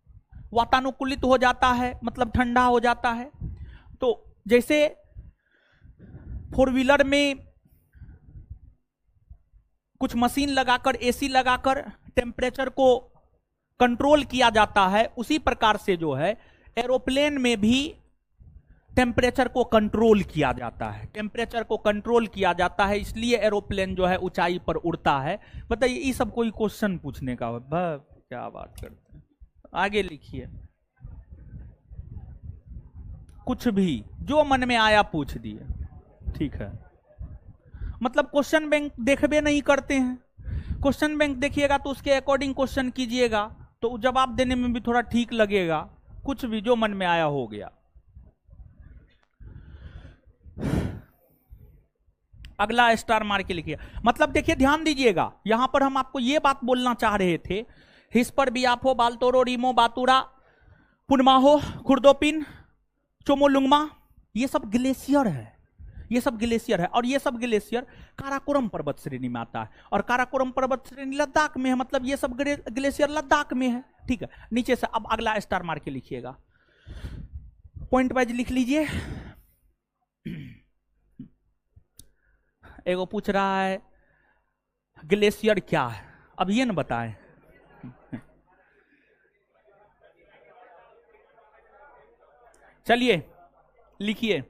वातानुकूलित हो जाता है, मतलब ठंडा हो जाता है। तो जैसे 4 व्हीलर में कुछ मशीन लगाकर, एसी लगाकर टेम्परेचर को कंट्रोल किया जाता है, उसी प्रकार से जो है एरोप्लेन में भी टेम्परेचर को कंट्रोल किया जाता है। इसलिए एरोप्लेन जो है ऊंचाई पर उड़ता है। बताइए, ये सब कोई क्वेश्चन पूछने का क्या बात करते हैं? आगे लिखिए, कुछ भी जो मन में आया पूछ दिए। ठीक है, मतलब क्वेश्चन बैंक देखबे नहीं करते हैं। क्वेश्चन बैंक देखिएगा तो उसके अकॉर्डिंग क्वेश्चन कीजिएगा तो जवाब देने में भी थोड़ा ठीक लगेगा। कुछ भी जो मन में आया हो गया। अगला स्टार मार के लिखिए। मतलब देखिए, ध्यान दीजिएगा, यहां पर हम आपको यह बात बोलना चाह रहे थे, हिस्पर, बियाफो, बाल्तोरो, रीमो, बातूरा, पुनमाहो, खुर्दोपिन, चोमोलुंगमा, ये सब ग्लेशियर है। और ये सब ग्लेशियर काराकोरम पर्वत श्रेणी में आता है। और काराकोरम पर्वत श्रेणी लद्दाख में है, मतलब ये सब ग्लेशियर लद्दाख में है। ठीक है, नीचे से अब अगला स्टार मार के लिखिएगा, पॉइंट वाइज लिख लीजिए। एगो पूछ रहा है ग्लेशियर क्या है, अब ये न बताएं। चलिए लिखिए,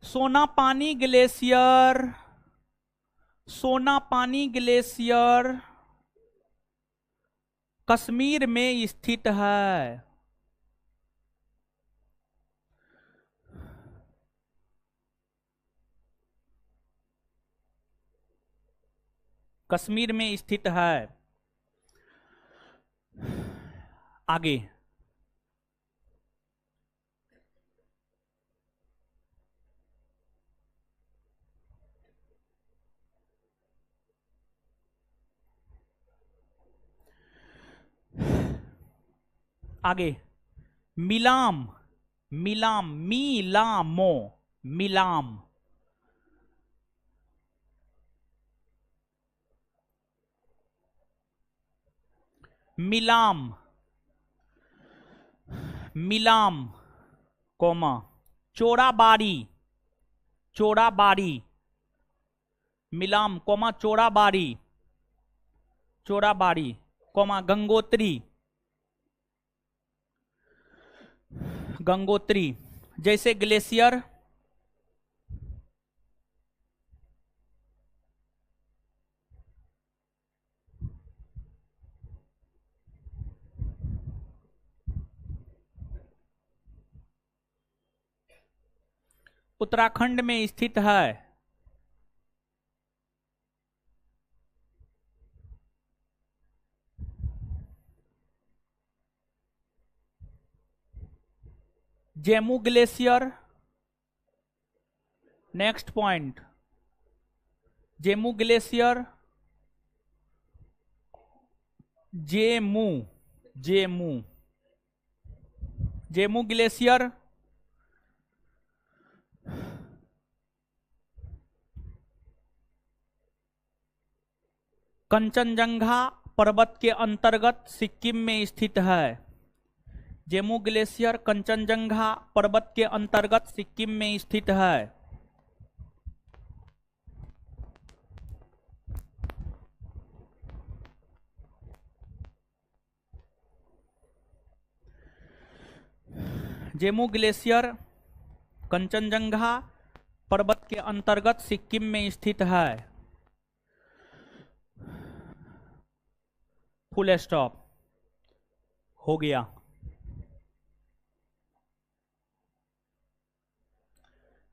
सोनापानी ग्लेशियर, सोनापानी ग्लेशियर कश्मीर में स्थित है। कश्मीर में स्थित है। आगे, आगे, मिलाम, मिलाम, मिलामो, Milam, Milam, Milam, comma Chorabari, Chorabari, Milam comma Chorabari, Chorabari comma Gangotri, Gangotri. जैसे ग्लेशियर, उत्तराखंड में स्थित है। Zemu glacier, next point, Zemu glacier, Zemu, Zemu, Zemu glacier Kanchenjunga पर्वत के अंतर्गत सिक्किम में स्थित है। जेमू ग्लेशियर कंचनजंगा पर्वत के अंतर्गत सिक्किम में स्थित है। जेमू ग्लेशियर कंचनजंगा पर्वत के अंतर्गत सिक्किम में स्थित है। फुल स्टॉप हो गया।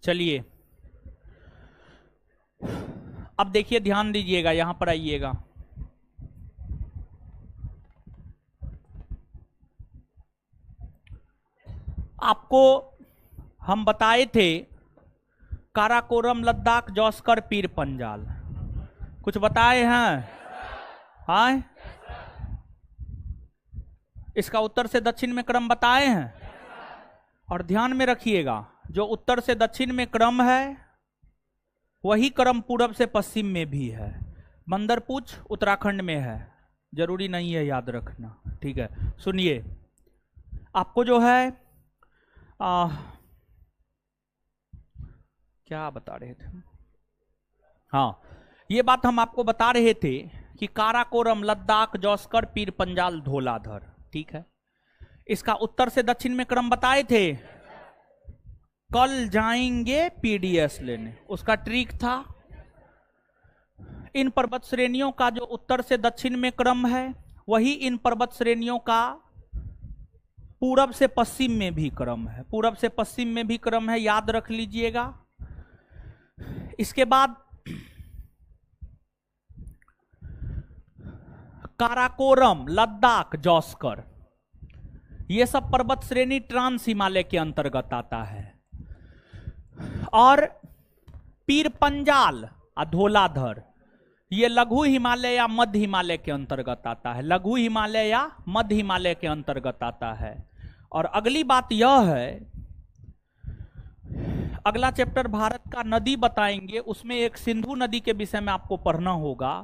चलिए अब देखिए, ध्यान दीजिएगा, यहां पर आइएगा। आपको हम बताए थे काराकोरम, लद्दाख, जौस्कर, पीर पंजाल, कुछ बताए हैं? हाँ, इसका उत्तर से दक्षिण में क्रम बताए हैं। और ध्यान में रखिएगा, जो उत्तर से दक्षिण में क्रम है वही क्रम पूरब से पश्चिम में भी है। बंदरपूछ उत्तराखंड में है, जरूरी नहीं है याद रखना, ठीक है। सुनिए, आपको जो है क्या बता रहे थे, हाँ, ये बात हम आपको बता रहे थे कि काराकोरम, लद्दाख, जौस्कर, पीर पंजाल, धौलाधर, ठीक है। इसका उत्तर से दक्षिण में क्रम बताए थे। कल जाएंगे पीडीएस लेने, उसका ट्रिक था इन पर्वत श्रेणियों का जो उत्तर से दक्षिण में क्रम है वही इन पर्वत श्रेणियों का पूरब से पश्चिम में भी क्रम है, पूरब से पश्चिम में भी क्रम है, याद रख लीजिएगा। इसके बाद काराकोरम, लद्दाख, जौस्कर, ये सब पर्वत श्रेणी ट्रांस हिमालय के अंतर्गत आता है। और पीर पंजाल, धौलाधर, ये लघु हिमालय या मध्य हिमालय के अंतर्गत आता है, लघु हिमालय या मध्य हिमालय के अंतर्गत आता है। और अगली बात यह है, अगला चैप्टर भारत का नदी बताएंगे, उसमें एक सिंधु नदी के विषय में आपको पढ़ना होगा।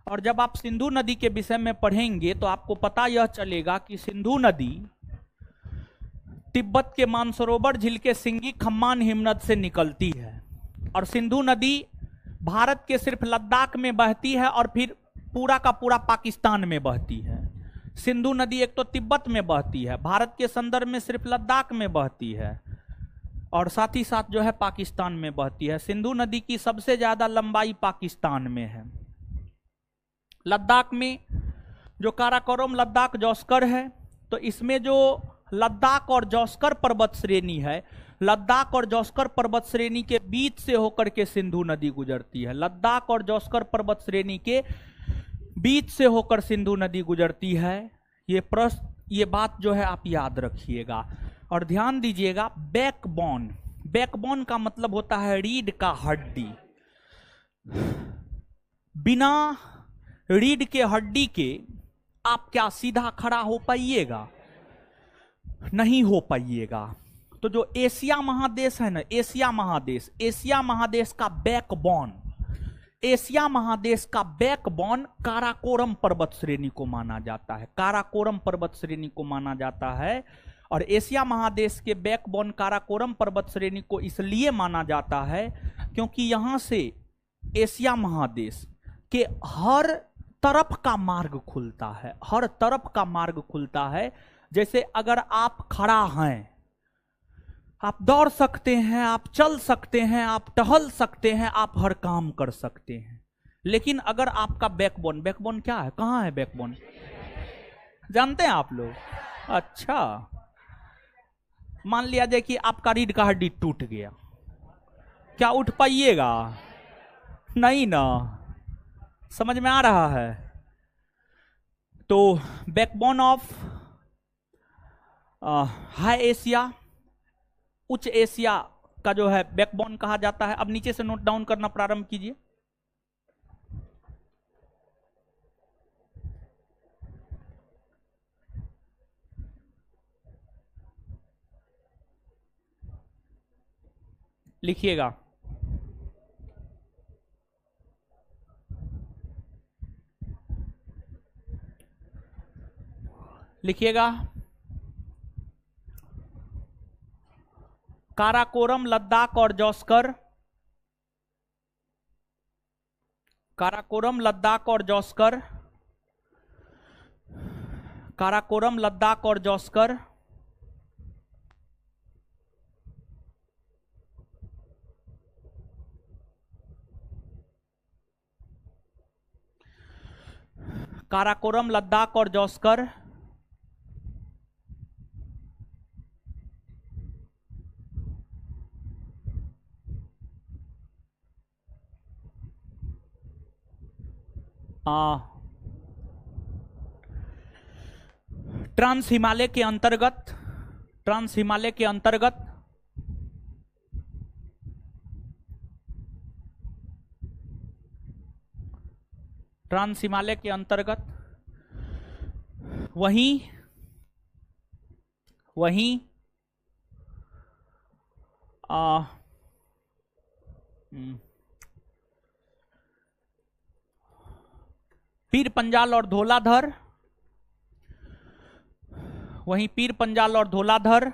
और जब आप सिंधु नदी के विषय में पढ़ेंगे तो आपको पता यह चलेगा कि सिंधु नदी तिब्बत के मानसरोवर झील के सिंगी खम्मान हिमनद से निकलती है। और सिंधु नदी भारत के सिर्फ लद्दाख में बहती है और फिर पूरा का पूरा पाकिस्तान में बहती है। सिंधु नदी एक तो तिब्बत में बहती है, भारत के संदर्भ में सिर्फ लद्दाख में बहती है और साथ ही साथ जो है पाकिस्तान में बहती है। सिंधु नदी की सबसे ज्यादा लंबाई पाकिस्तान में है। लद्दाख में जो काराकोरम लद्दाख जौस्कर है, तो इसमें जो लद्दाख और जौस्कर पर्वत श्रेणी है, लद्दाख और जौस्कर पर्वत श्रेणी के बीच से होकर के सिंधु नदी गुजरती है। लद्दाख और जौस्कर पर्वत श्रेणी के बीच से होकर सिंधु नदी गुजरती है। ये बात जो है आप याद रखिएगा और ध्यान दीजिएगा। बैकबोन, बैकबोन का मतलब होता है रीढ़ का हड्डी। बिना रीढ़ के हड्डी के आप क्या सीधा खड़ा हो पाइएगा? नहीं हो पाइएगा। तो जो एशिया महादेश है ना, एशिया महादेश का बैकबोन, एशिया महादेश का बैकबोन काराकोरम पर्वत श्रेणी को माना जाता है। काराकोरम पर्वत श्रेणी को माना जाता है और एशिया महादेश के बैकबोन काराकोरम पर्वत श्रेणी को इसलिए माना जाता है क्योंकि यहां से एशिया महादेश के हर तरफ का मार्ग खुलता है, हर तरफ का मार्ग खुलता है। जैसे अगर आप खड़ा हैं, आप दौड़ सकते हैं, आप चल सकते हैं, आप टहल सकते हैं, आप हर काम कर सकते हैं। लेकिन अगर आपका बैकबोन, बैकबोन क्या है, कहां है बैकबोन, जानते हैं आप लोग? अच्छा, मान लिया जाए कि आपका रीढ़ का हड्डी टूट गया, क्या उठ पाइएगा? नहीं ना। समझ में आ रहा है? तो बैकबोन ऑफ हाई एशिया, उच्च एशिया का जो है बैकबोन कहा जाता है। अब नीचे से नोट डाउन करना प्रारंभ कीजिए। लिखिएगा। लिखिएगा काराकोरम लद्दाख और जौस्कर, काराकोरम लद्दाख और जौस्कर, काराकोरम लद्दाख और जौस्कर काराकोरम लद्दाख और जौस्कर ट्रांस हिमालय के अंतर्गत, ट्रांस हिमालय के अंतर्गत ट्रांस हिमालय के अंतर्गत वहीं पीर पंजाल और धौलाधर, वहीं पीर पंजाल और धौलाधर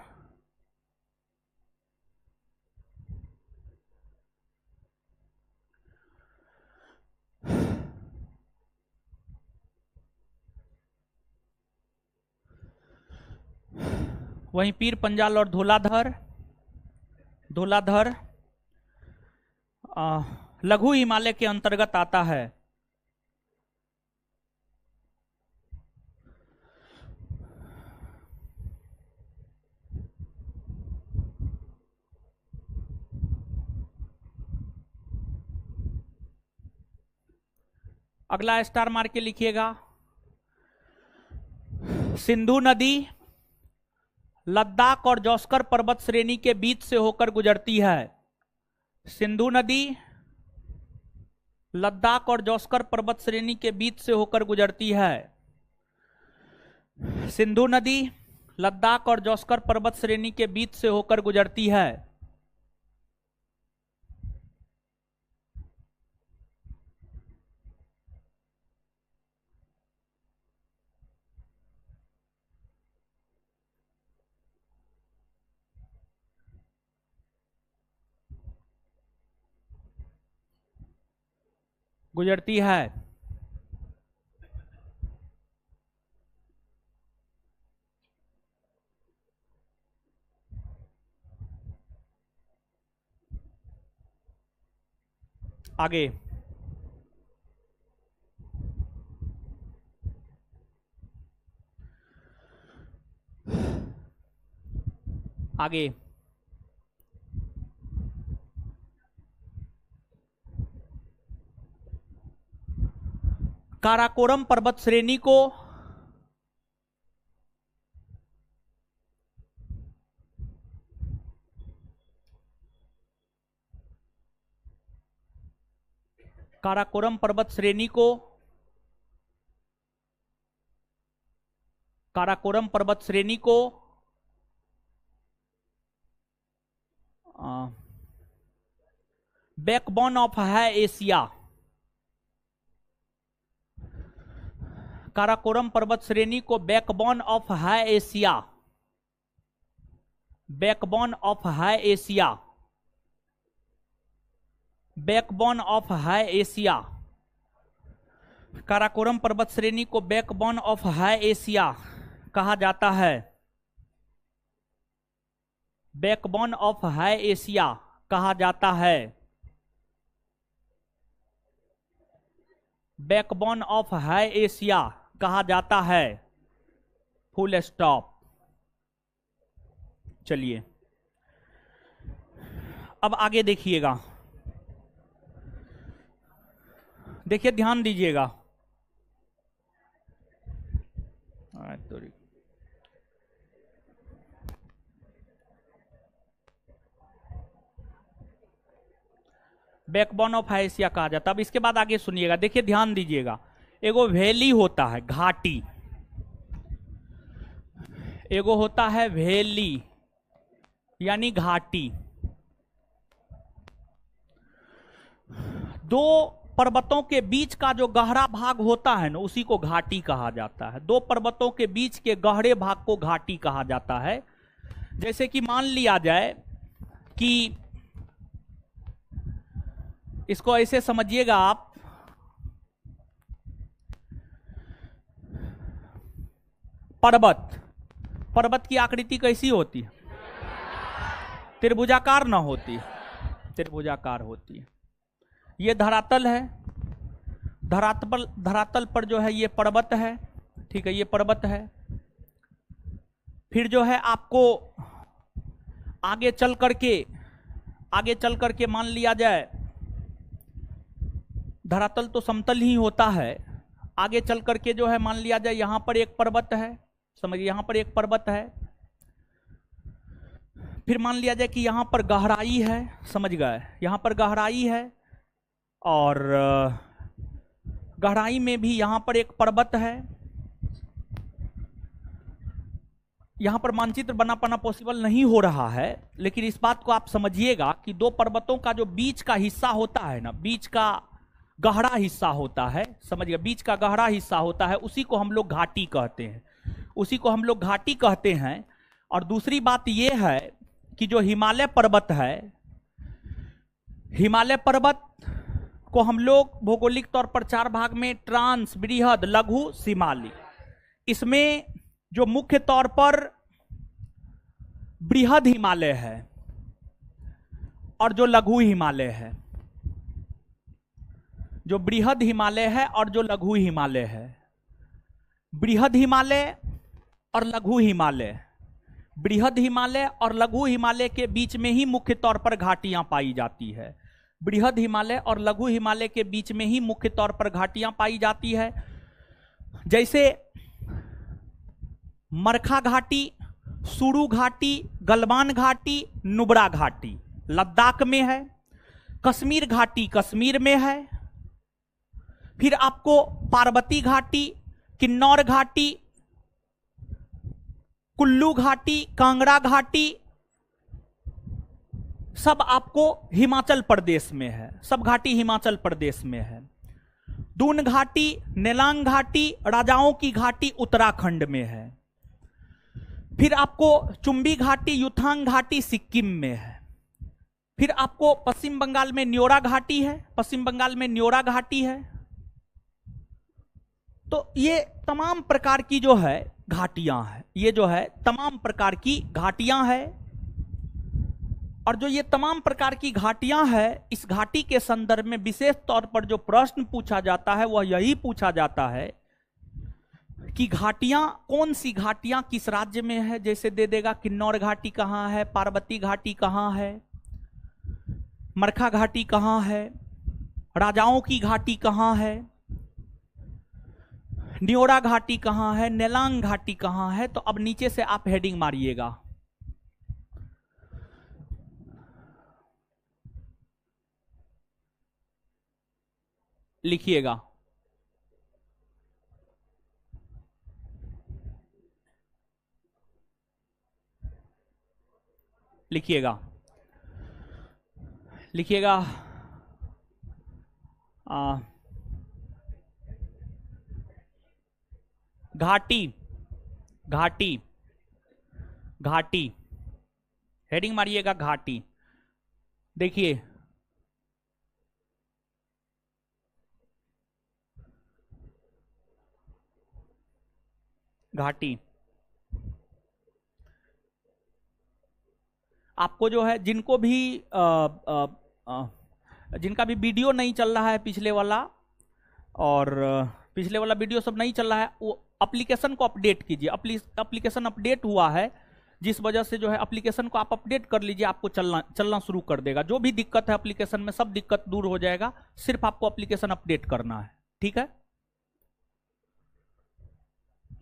वहीं पीर पंजाल और धौलाधर लघु हिमालय के अंतर्गत आता है। अगला स्टार मार के लिखिएगा। सिंधु नदी लद्दाख और जौस्कर पर्वत श्रेणी के बीच से होकर गुजरती है। सिंधु नदी लद्दाख और जौस्कर पर्वत श्रेणी के बीच से होकर गुजरती है। सिंधु नदी लद्दाख और जौस्कर पर्वत श्रेणी के बीच से होकर गुजरती है। गुजरती है। आगे आगे काराकोरम पर्वत श्रेणी को काराकोरम पर्वत श्रेणी को काराकोरम पर्वत श्रेणी को बैकबोन ऑफ है एशिया। काराकोरम पर्वत श्रेणी को बैकबोन ऑफ है एशिया। बैकबोन ऑफ है एशिया। बैकबोन ऑफ है एशिया। काराकोरम पर्वत श्रेणी को बैकबोन ऑफ है एशिया कहा जाता है। बैकबोन ऑफ है एशिया कहा जाता है। बैकबोन ऑफ है एशिया कहा जाता है। Full stop. चलिए अब आगे देखिएगा, देखिए ध्यान दीजिएगा। बैकबोन ऑफ एशिया कहा जाता है। अब इसके बाद आगे सुनिएगा, देखिए ध्यान दीजिएगा। एगो वैली होता है घाटी, एगो होता है वैली यानी घाटी। दो पर्वतों के बीच का जो गहरा भाग होता है ना उसी को घाटी कहा जाता है। दो पर्वतों के बीच के गहरे भाग को घाटी कहा जाता है। जैसे कि मान लिया जाए कि इसको ऐसे समझिएगा आप, पर्वत की आकृति कैसी होती है? त्रिभुजाकार ना होती, त्रिभुजाकार होती है। ये धरातल है, धरातल पर जो है ये पर्वत है, ठीक है, ये पर्वत है। फिर जो है आपको आगे चल करके मान लिया जाए, धरातल तो समतल ही होता है। आगे चल करके जो है मान लिया जाए यहां पर एक पर्वत है, समझिए यहां पर एक पर्वत है। फिर मान लिया जाए कि यहां पर गहराई है, समझ गए, यहां पर गहराई है और गहराई में भी यहां पर एक पर्वत है। यहां पर मानचित्र बना पाना पॉसिबल नहीं हो रहा है, लेकिन इस बात को आप समझिएगा कि दो पर्वतों का जो बीच का हिस्सा होता है ना, बीच का गहरा हिस्सा होता है, समझिए बीच का गहरा हिस्सा होता है, उसी को हम लोग घाटी कहते हैं, उसी को हम लोग घाटी कहते हैं। और दूसरी बात यह है कि जो हिमालय पर्वत है, हिमालय पर्वत को हम लोग भौगोलिक तौर पर चार भाग में ट्रांस, बृहद, लघु, शिमाली। इसमें जो मुख्य तौर पर बृहद हिमालय है और जो लघु हिमालय है, जो बृहद हिमालय है और जो लघु हिमालय है, बृहद हिमालय और लघु हिमालय, बृहद हिमालय और लघु हिमालय के बीच में ही मुख्य तौर पर घाटियां पाई जाती है। बृहद हिमालय और लघु हिमालय के बीच में ही मुख्य तौर पर घाटियां पाई जाती है। जैसे मरखा घाटी, सुरु घाटी, गलवान घाटी, नुब्रा घाटी लद्दाख में है, कश्मीर घाटी कश्मीर में है। फिर आपको पार्वती घाटी, किन्नौर घाटी, कुल्लू घाटी, कांगड़ा घाटी सब आपको हिमाचल प्रदेश में है, सब घाटी हिमाचल प्रदेश में है। दून घाटी, नेलांग घाटी, राजाओं की घाटी उत्तराखंड में है। फिर आपको चुंबी घाटी, युथांग घाटी सिक्किम में है। फिर आपको पश्चिम बंगाल में न्योरा घाटी है, पश्चिम बंगाल में न्योरा घाटी है। तो ये तमाम प्रकार की जो है घाटियां हैं, ये जो है तमाम प्रकार की घाटियां हैं। और जो ये तमाम प्रकार की घाटियां हैं, इस घाटी के संदर्भ में विशेष तौर पर जो प्रश्न पूछा जाता है वह यही पूछा जाता है कि घाटियां, कौन सी घाटियां किस राज्य में है। जैसे दे देगा किन्नौर घाटी कहां है, पार्वती घाटी कहां है, मरखा घाटी कहां है, राजाओं की घाटी कहां है, न्योरा घाटी कहां है, नेलांग घाटी कहां है। तो अब नीचे से आप हेडिंग मारिएगा। लिखिएगा, लिखिएगा, लिखिएगा। घाटी, घाटी, घाटी, हेडिंग मारिएगा घाटी। देखिए घाटी, आपको जो है जिनको भी जिनका भी वीडियो नहीं चल रहा है पिछले वाला, और पिछले वाला वीडियो सब नहीं चल रहा है, वो एप्लीकेशन को अपडेट कीजिए। एप्लीकेशन अपडेट हुआ है, जिस वजह से जो है एप्लीकेशन को आप अपडेट कर लीजिए, आपको चलना शुरू कर देगा। जो भी दिक्कत है एप्लीकेशन में, सब दिक्कत दूर हो जाएगा। सिर्फ आपको एप्लीकेशन अपडेट करना है, ठीक है।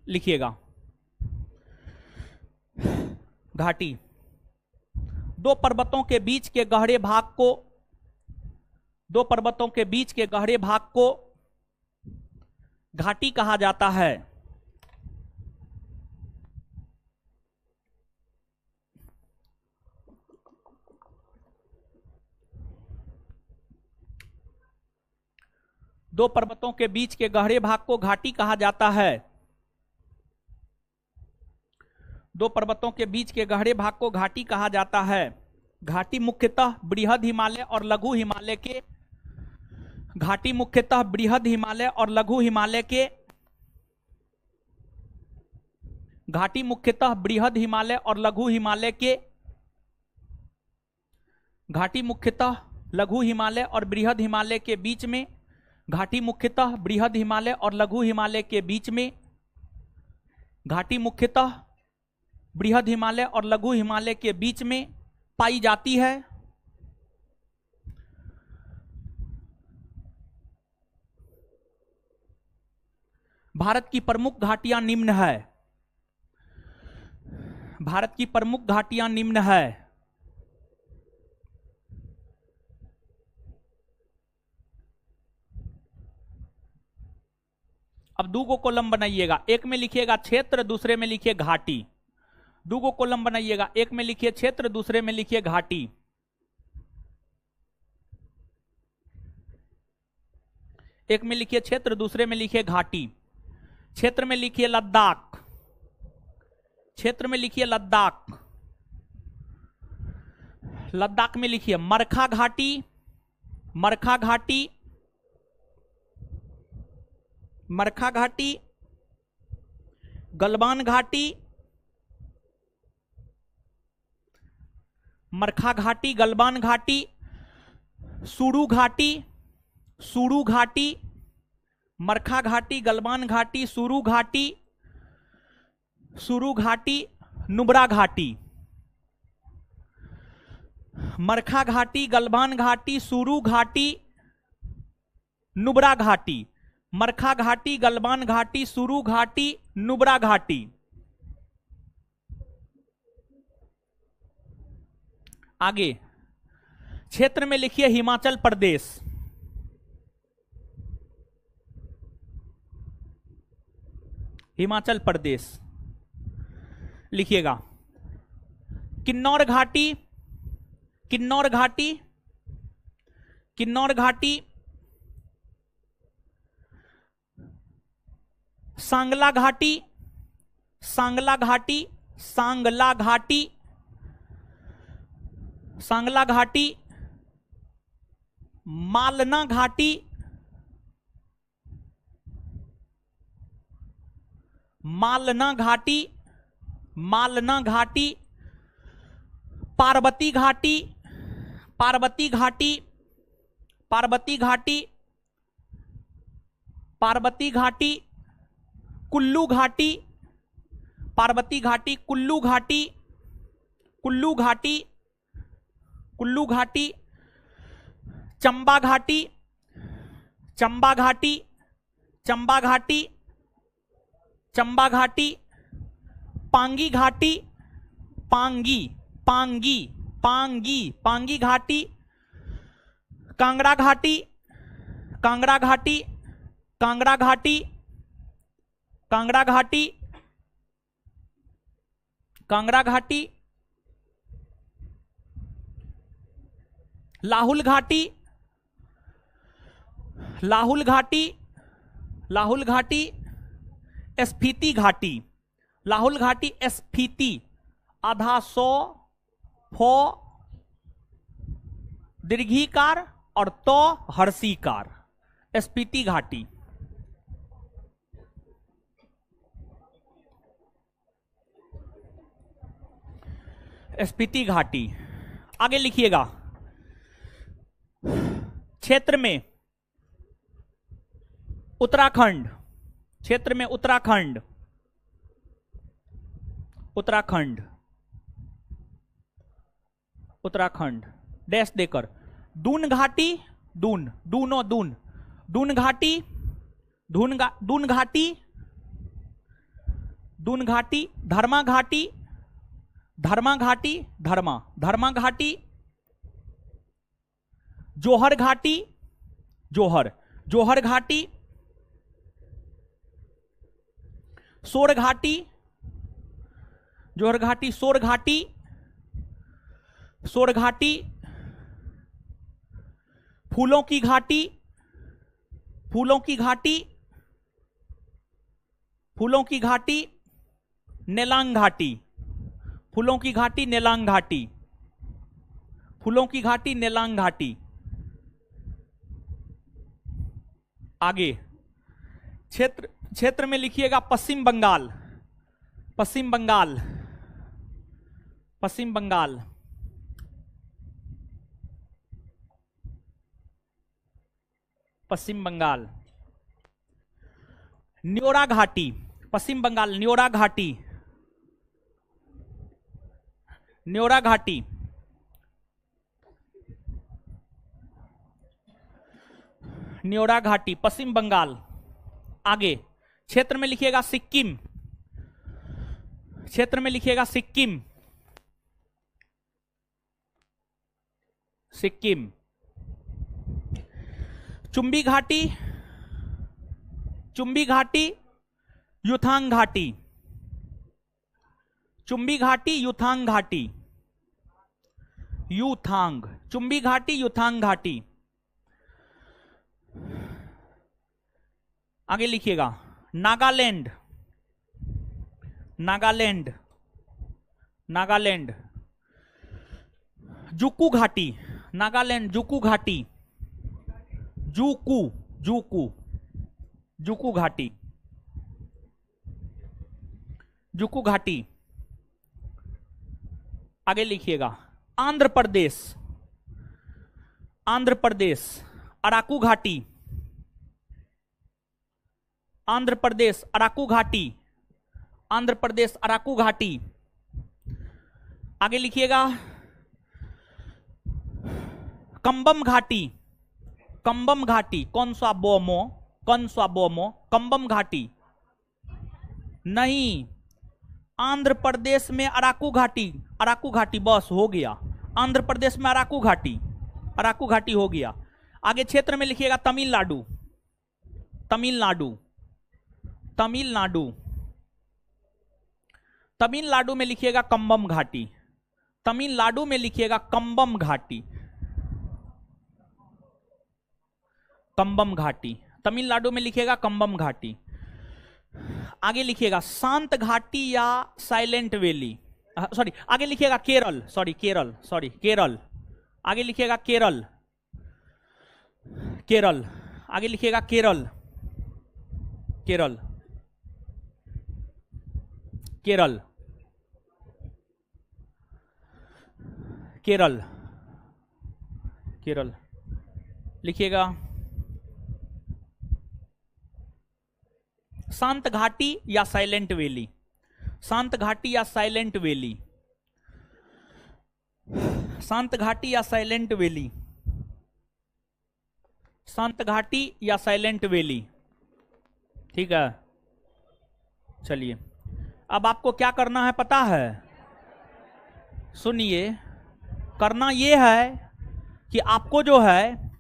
लिखिएगा घाटी। दो पर्वतों के बीच के गहरे भाग को, दो पर्वतों के बीच के गहरे भाग को घाटी कहा जाता है। दो पर्वतों के बीच के गहरे भाग को घाटी कहा जाता है। दो पर्वतों के बीच के गहरे भाग को घाटी कहा जाता है। घाटी मुख्यतः बृहद हिमालय और लघु हिमालय के, घाटी मुख्यतः बृहद हिमालय और लघु हिमालय के, घाटी मुख्यतः बृहद हिमालय और लघु हिमालय के, घाटी मुख्यतः लघु हिमालय और बृहद हिमालय के बीच में, घाटी मुख्यतः बृहद हिमालय और लघु हिमालय के बीच में, घाटी मुख्यतः बृहद हिमालय और लघु हिमालय के बीच में पाई जाती है। भारत की प्रमुख घाटियां निम्न है। भारत की प्रमुख घाटियां निम्न है। अब दो को कॉलम बनाइएगा, एक में लिखिएगा क्षेत्र, दूसरे में लिखिए घाटी। दो को कॉलम बनाइएगा, एक में लिखिए क्षेत्र, दूसरे में लिखिए घाटी। एक में लिखिए क्षेत्र, दूसरे में लिखिए घाटी। क्षेत्र में लिखिए लद्दाख, क्षेत्र में लिखिए लद्दाख। लद्दाख में लिखिए मरखा घाटी, मरखा घाटी, मरखा घाटी, गलवान घाटी, मरखा घाटी, गलवान घाटी, सुरू घाटी, सुरू घाटी, मरखा घाटी, गलवान घाटी, सुरू घाटी, सुरू घाटी, नुब्रा घाटी। मरखा घाटी, गलवान घाटी, सुरू घाटी, नुब्रा घाटी। मरखा घाटी, गलवान घाटी, सुरू घाटी, नुब्रा घाटी। आगे क्षेत्र में लिखिए हिमाचल प्रदेश, हिमाचल प्रदेश लिखिएगा। किन्नौर घाटी, किन्नौर घाटी, किन्नौर घाटी, सांगला घाटी, सांगला घाटी, सांगला घाटी, सांगला घाटी, मालना घाटी, मालना घाटी, मालना घाटी, पार्वती घाटी, पार्वती घाटी, पार्वती घाटी, पार्वती घाटी, कुल्लू घाटी, पार्वती घाटी, कुल्लू घाटी, कुल्लू घाटी, कुल्लू घाटी, चंबा घाटी, चंबा घाटी, चंबा घाटी, चंबा घाटी, पांगी घाटी, पांगी, पांगी, पांगी, पांगी घाटी, कांगड़ा घाटी, कांगड़ा घाटी, कांगड़ा घाटी, कांगड़ा घाटी, कांगड़ा घाटी, लाहुल घाटी, लाहुल घाटी, लाहुल घाटी, स्फीति घाटी, लाहुल घाटी, स्फीति, आधा सौ, फो दीर्घीकार और तो हर्षीकार, स्फीति घाटी। स्फीति घाटी। आगे लिखिएगा, क्षेत्र में उत्तराखंड, क्षेत्र में उत्तराखंड, उत्तराखंड, उत्तराखंड डैश देकर, दून घाटी, दून, दूनो दून, दून घाटी, दून घाटी, दून घाटी, धर्मा घाटी, धर्मा घाटी, धर्मा, धर्मा घाटी, जोहर घाटी, जोहर, जोहर घाटी, सोर घाटी, जोहर घाटी, सोर घाटी, सोर घाटी, फूलों की घाटी, फूलों की घाटी, फूलों की घाटी, नेलांग घाटी, फूलों की घाटी, नेलांग घाटी, फूलों की घाटी, नेलांग घाटी। आगे क्षेत्र, क्षेत्र में लिखिएगा पश्चिम बंगाल, पश्चिम बंगाल, पश्चिम बंगाल, पश्चिम बंगाल, न्योरा घाटी, पश्चिम बंगाल, न्योरा घाटी, न्योरा घाटी, न्योरा घाटी, पश्चिम बंगाल। आगे क्षेत्र में लिखिएगा सिक्किम, क्षेत्र में लिखिएगा सिक्किम, सिक्किम, चुंबी घाटी, चुंबी घाटी, युथांग घाटी, चुंबी घाटी, युथांग घाटी, युथांग, चुंबी घाटी, युथांग घाटी। आगे लिखिएगा नागालैंड, नागालैंड, नागालैंड, जुकू घाटी, नागालैंड, जुकू घाटी, जुकू, जुकू, जुकू घाटी, जुकू घाटी। आगे लिखिएगा आंध्र प्रदेश, आंध्र प्रदेश, अराकू घाटी, आंध्र प्रदेश, अराकू घाटी, आंध्र प्रदेश, अराकू घाटी। आगे लिखिएगा कंबम घाटी, कंबम घाटी, कौन सा बोमो, कौन सा बोमो, कंबम घाटी नहीं, आंध्र प्रदेश में अराकू घाटी, अराकू घाटी, बस हो गया, आंध्र प्रदेश में अराकू घाटी, अराकू घाटी हो गया। आगे क्षेत्र में लिखिएगा तमिलनाडु, तमिलनाडु, तमिलनाडु, तमिलनाडु में लिखिएगा कंबम घाटी, तमिलनाडु में लिखिएगा कंबम घाटी, कंबम घाटी, तमिलनाडु में लिखिएगा कंबम घाटी। आगे लिखिएगा शांत घाटी या साइलेंट वैली, सॉरी आगे लिखिएगा केरल, सॉरी केरल, सॉरी केरल, आगे लिखिएगा केरल, केरल, आगे लिखिएगा केरल, केरल, केरल, केरल, केरल, लिखिएगा शांत घाटी या साइलेंट वैली, शांत घाटी या साइलेंट वैली, शांत घाटी या साइलेंट वैली, शांत घाटी या साइलेंट वैली। ठीक है, चलिए अब आपको क्या करना है पता है, सुनिए, करना यह है कि आपको जो है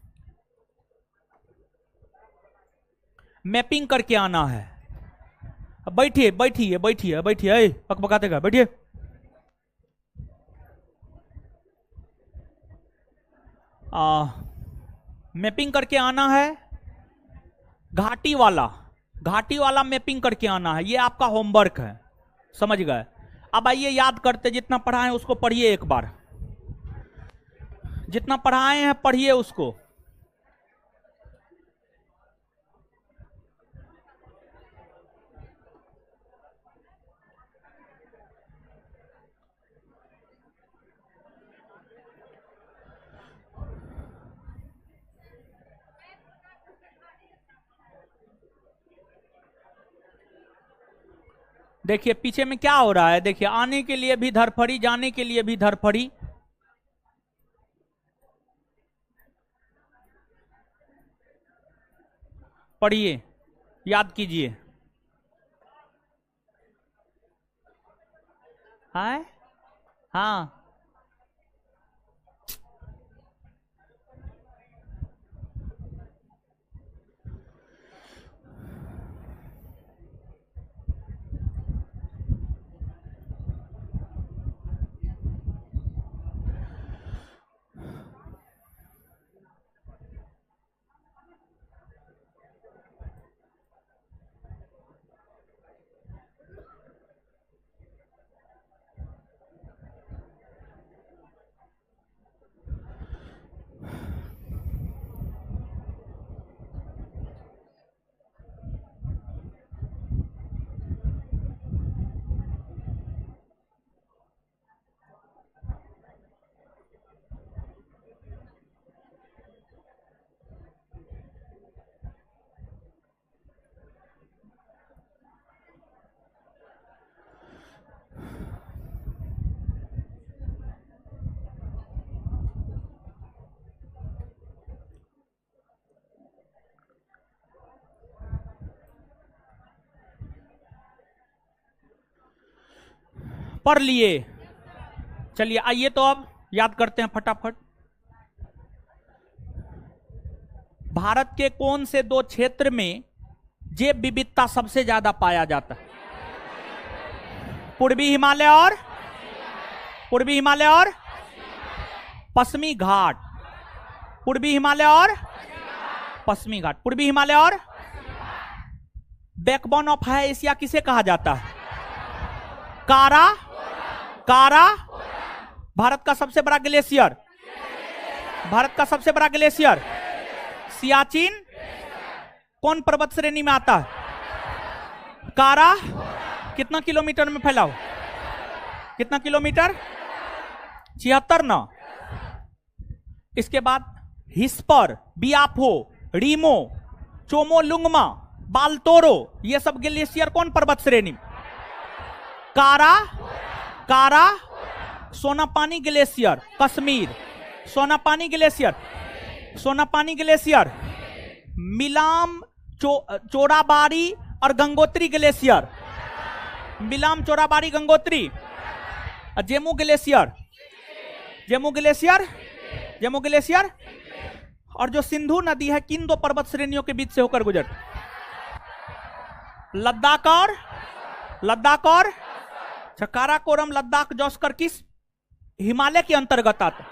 मैपिंग करके आना है। बैठिए बैठिए बैठिए बैठिए, पकपकाते का बैठिए। मैपिंग करके आना है, घाटी वाला मैपिंग करके आना है, ये आपका होमवर्क है, समझ गए। अब आइए याद करते, जितना पढ़ाए उसको पढ़िए, एक बार जितना पढ़ाए हैं पढ़िए उसको। देखिए पीछे में क्या हो रहा है, देखिए आने के लिए भी धरफड़ी, जाने के लिए भी धरफड़ी। पढ़िए, याद कीजिए। हाँ हाँ, पढ़ लिए। चलिए आइए तो अब याद करते हैं फटाफट। भारत के कौन से दो क्षेत्र में जैव विविधता सबसे ज्यादा पाया जाता है? पूर्वी हिमालय और पश्चिमी घाट। पूर्वी हिमालय और पश्चिमी घाट। पूर्वी हिमालय और बैकबोन ऑफ हाई एशिया किसे कहा जाता है? कारा। भारत का सबसे बड़ा ग्लेशियर, सियाचिन कौन पर्वत श्रेणी में आता है? कारा। कितना किलोमीटर में फैला हो? कितना किलोमीटर? 76 ना। इसके बाद हिस्पर, बियाफो, रीमो, चोमोलुंगमा, बाल्तोरो, ये सब ग्लेशियर कौन पर्वत श्रेणी? कारा। सोनापानी ग्लेशियर कश्मीर, सोनापानी ग्लेशियर, मिलाम, चोराबाड़ी और गंगोत्री ग्लेशियर, मिलाम, चोराबाड़ी, गंगोत्री। जेमू ग्लेशियर और जो सिंधु नदी है किन दो पर्वत श्रेणियों के बीच से होकर गुजर? लद्दाख और काराकोरम, लद्दाख, जौस्कर किस हिमालय के अंतर्गत आता?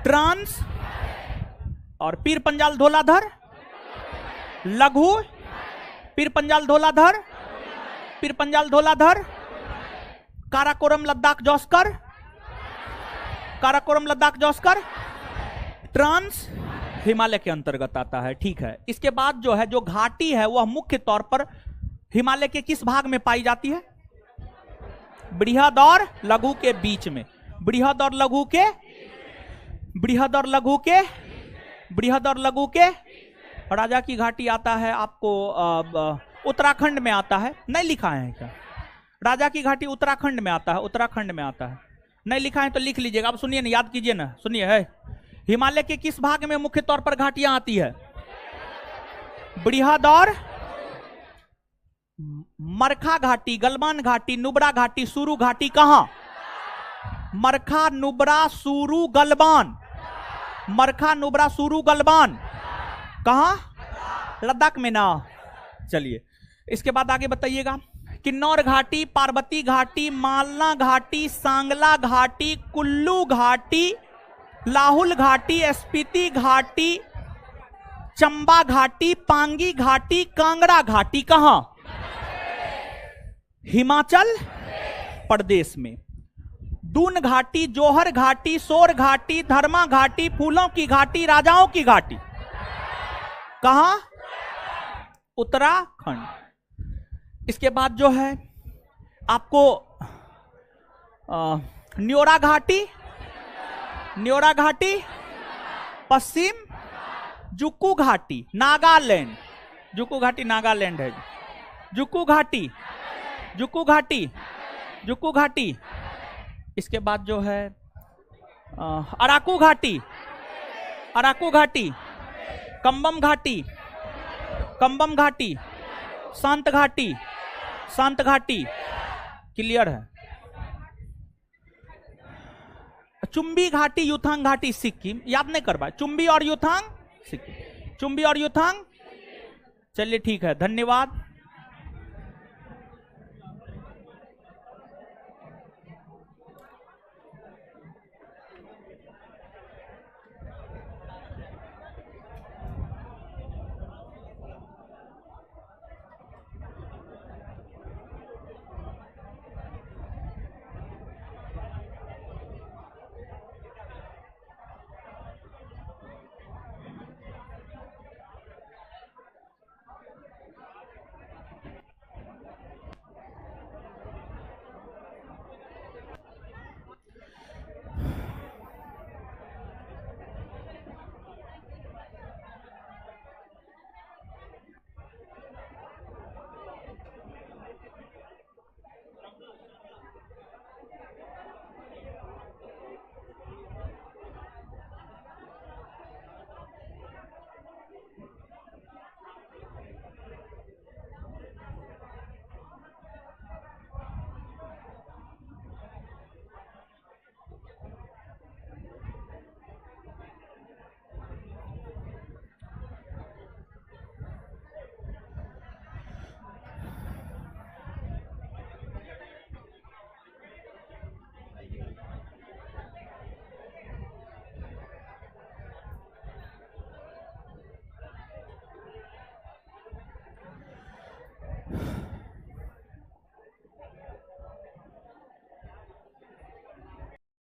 ट्रांस और पीर पंजाल धौलाधर, लघु, पीर पंजाल धौलाधर, काराकोरम, लद्दाख, जौस्कर, ट्रांस हिमालय के अंतर्गत आता है, ठीक है। इसके बाद जो है, जो घाटी है वह मुख्य तौर पर हिमालय के किस भाग में पाई जाती है? बृहद और लघु के बीच में। बृहद और लघु के, बृहद और लघु के, बृहद और लघु के। राजा की घाटी आता है आपको उत्तराखंड में आता है, नहीं लिखा है क्या? राजा की घाटी उत्तराखंड में आता है, उत्तराखंड में आता है, नहीं लिखा है तो लिख लीजिएगा। अब सुनिए ना, याद कीजिए ना, सुनिए है, हिमालय के किस भाग में मुख्य तौर पर घाटियां आती है? बृहद और मरखा घाटी, गलवान घाटी, नुब्रा घाटी, सुरू घाटी कहां? मरखा, नुब्रा, सुरू, गलवान। मरखा, नुब्रा, सुरू, गलवान कहां? लद्दाख में ना। चलिए इसके बाद आगे बताइएगा। किन्नौर घाटी, पार्वती घाटी, मालना घाटी, सांगला घाटी, कुल्लू घाटी, लाहुल घाटी, स्पीति घाटी, चंबा घाटी, पांगी घाटी, कांगड़ा घाटी कहां? हिमाचल प्रदेश में। दून घाटी, जोहर घाटी, सोर घाटी, धर्मा घाटी, फूलों की घाटी, राजाओं की घाटी कहां? उत्तराखंड। इसके बाद जो है आपको न्योरा घाटी, न्योरा घाटी पश्चिम, जुक्कू घाटी नागालैंड, जुक्कू घाटी नागालैंड है, जुक्कू घाटी, जुक्कू घाटी, जुक्कू घाटी। इसके बाद जो है अराकू घाटी, अराकू घाटी, कंबम घाटी, कंबम घाटी, शांत घाटी, शांत घाटी। क्लियर है? चुंबी घाटी, युथांग घाटी सिक्किम, याद नहीं कर पाए? चुंबी और युथांग सिक्किम, चुंबी और युथांग। चलिए ठीक है, धन्यवाद।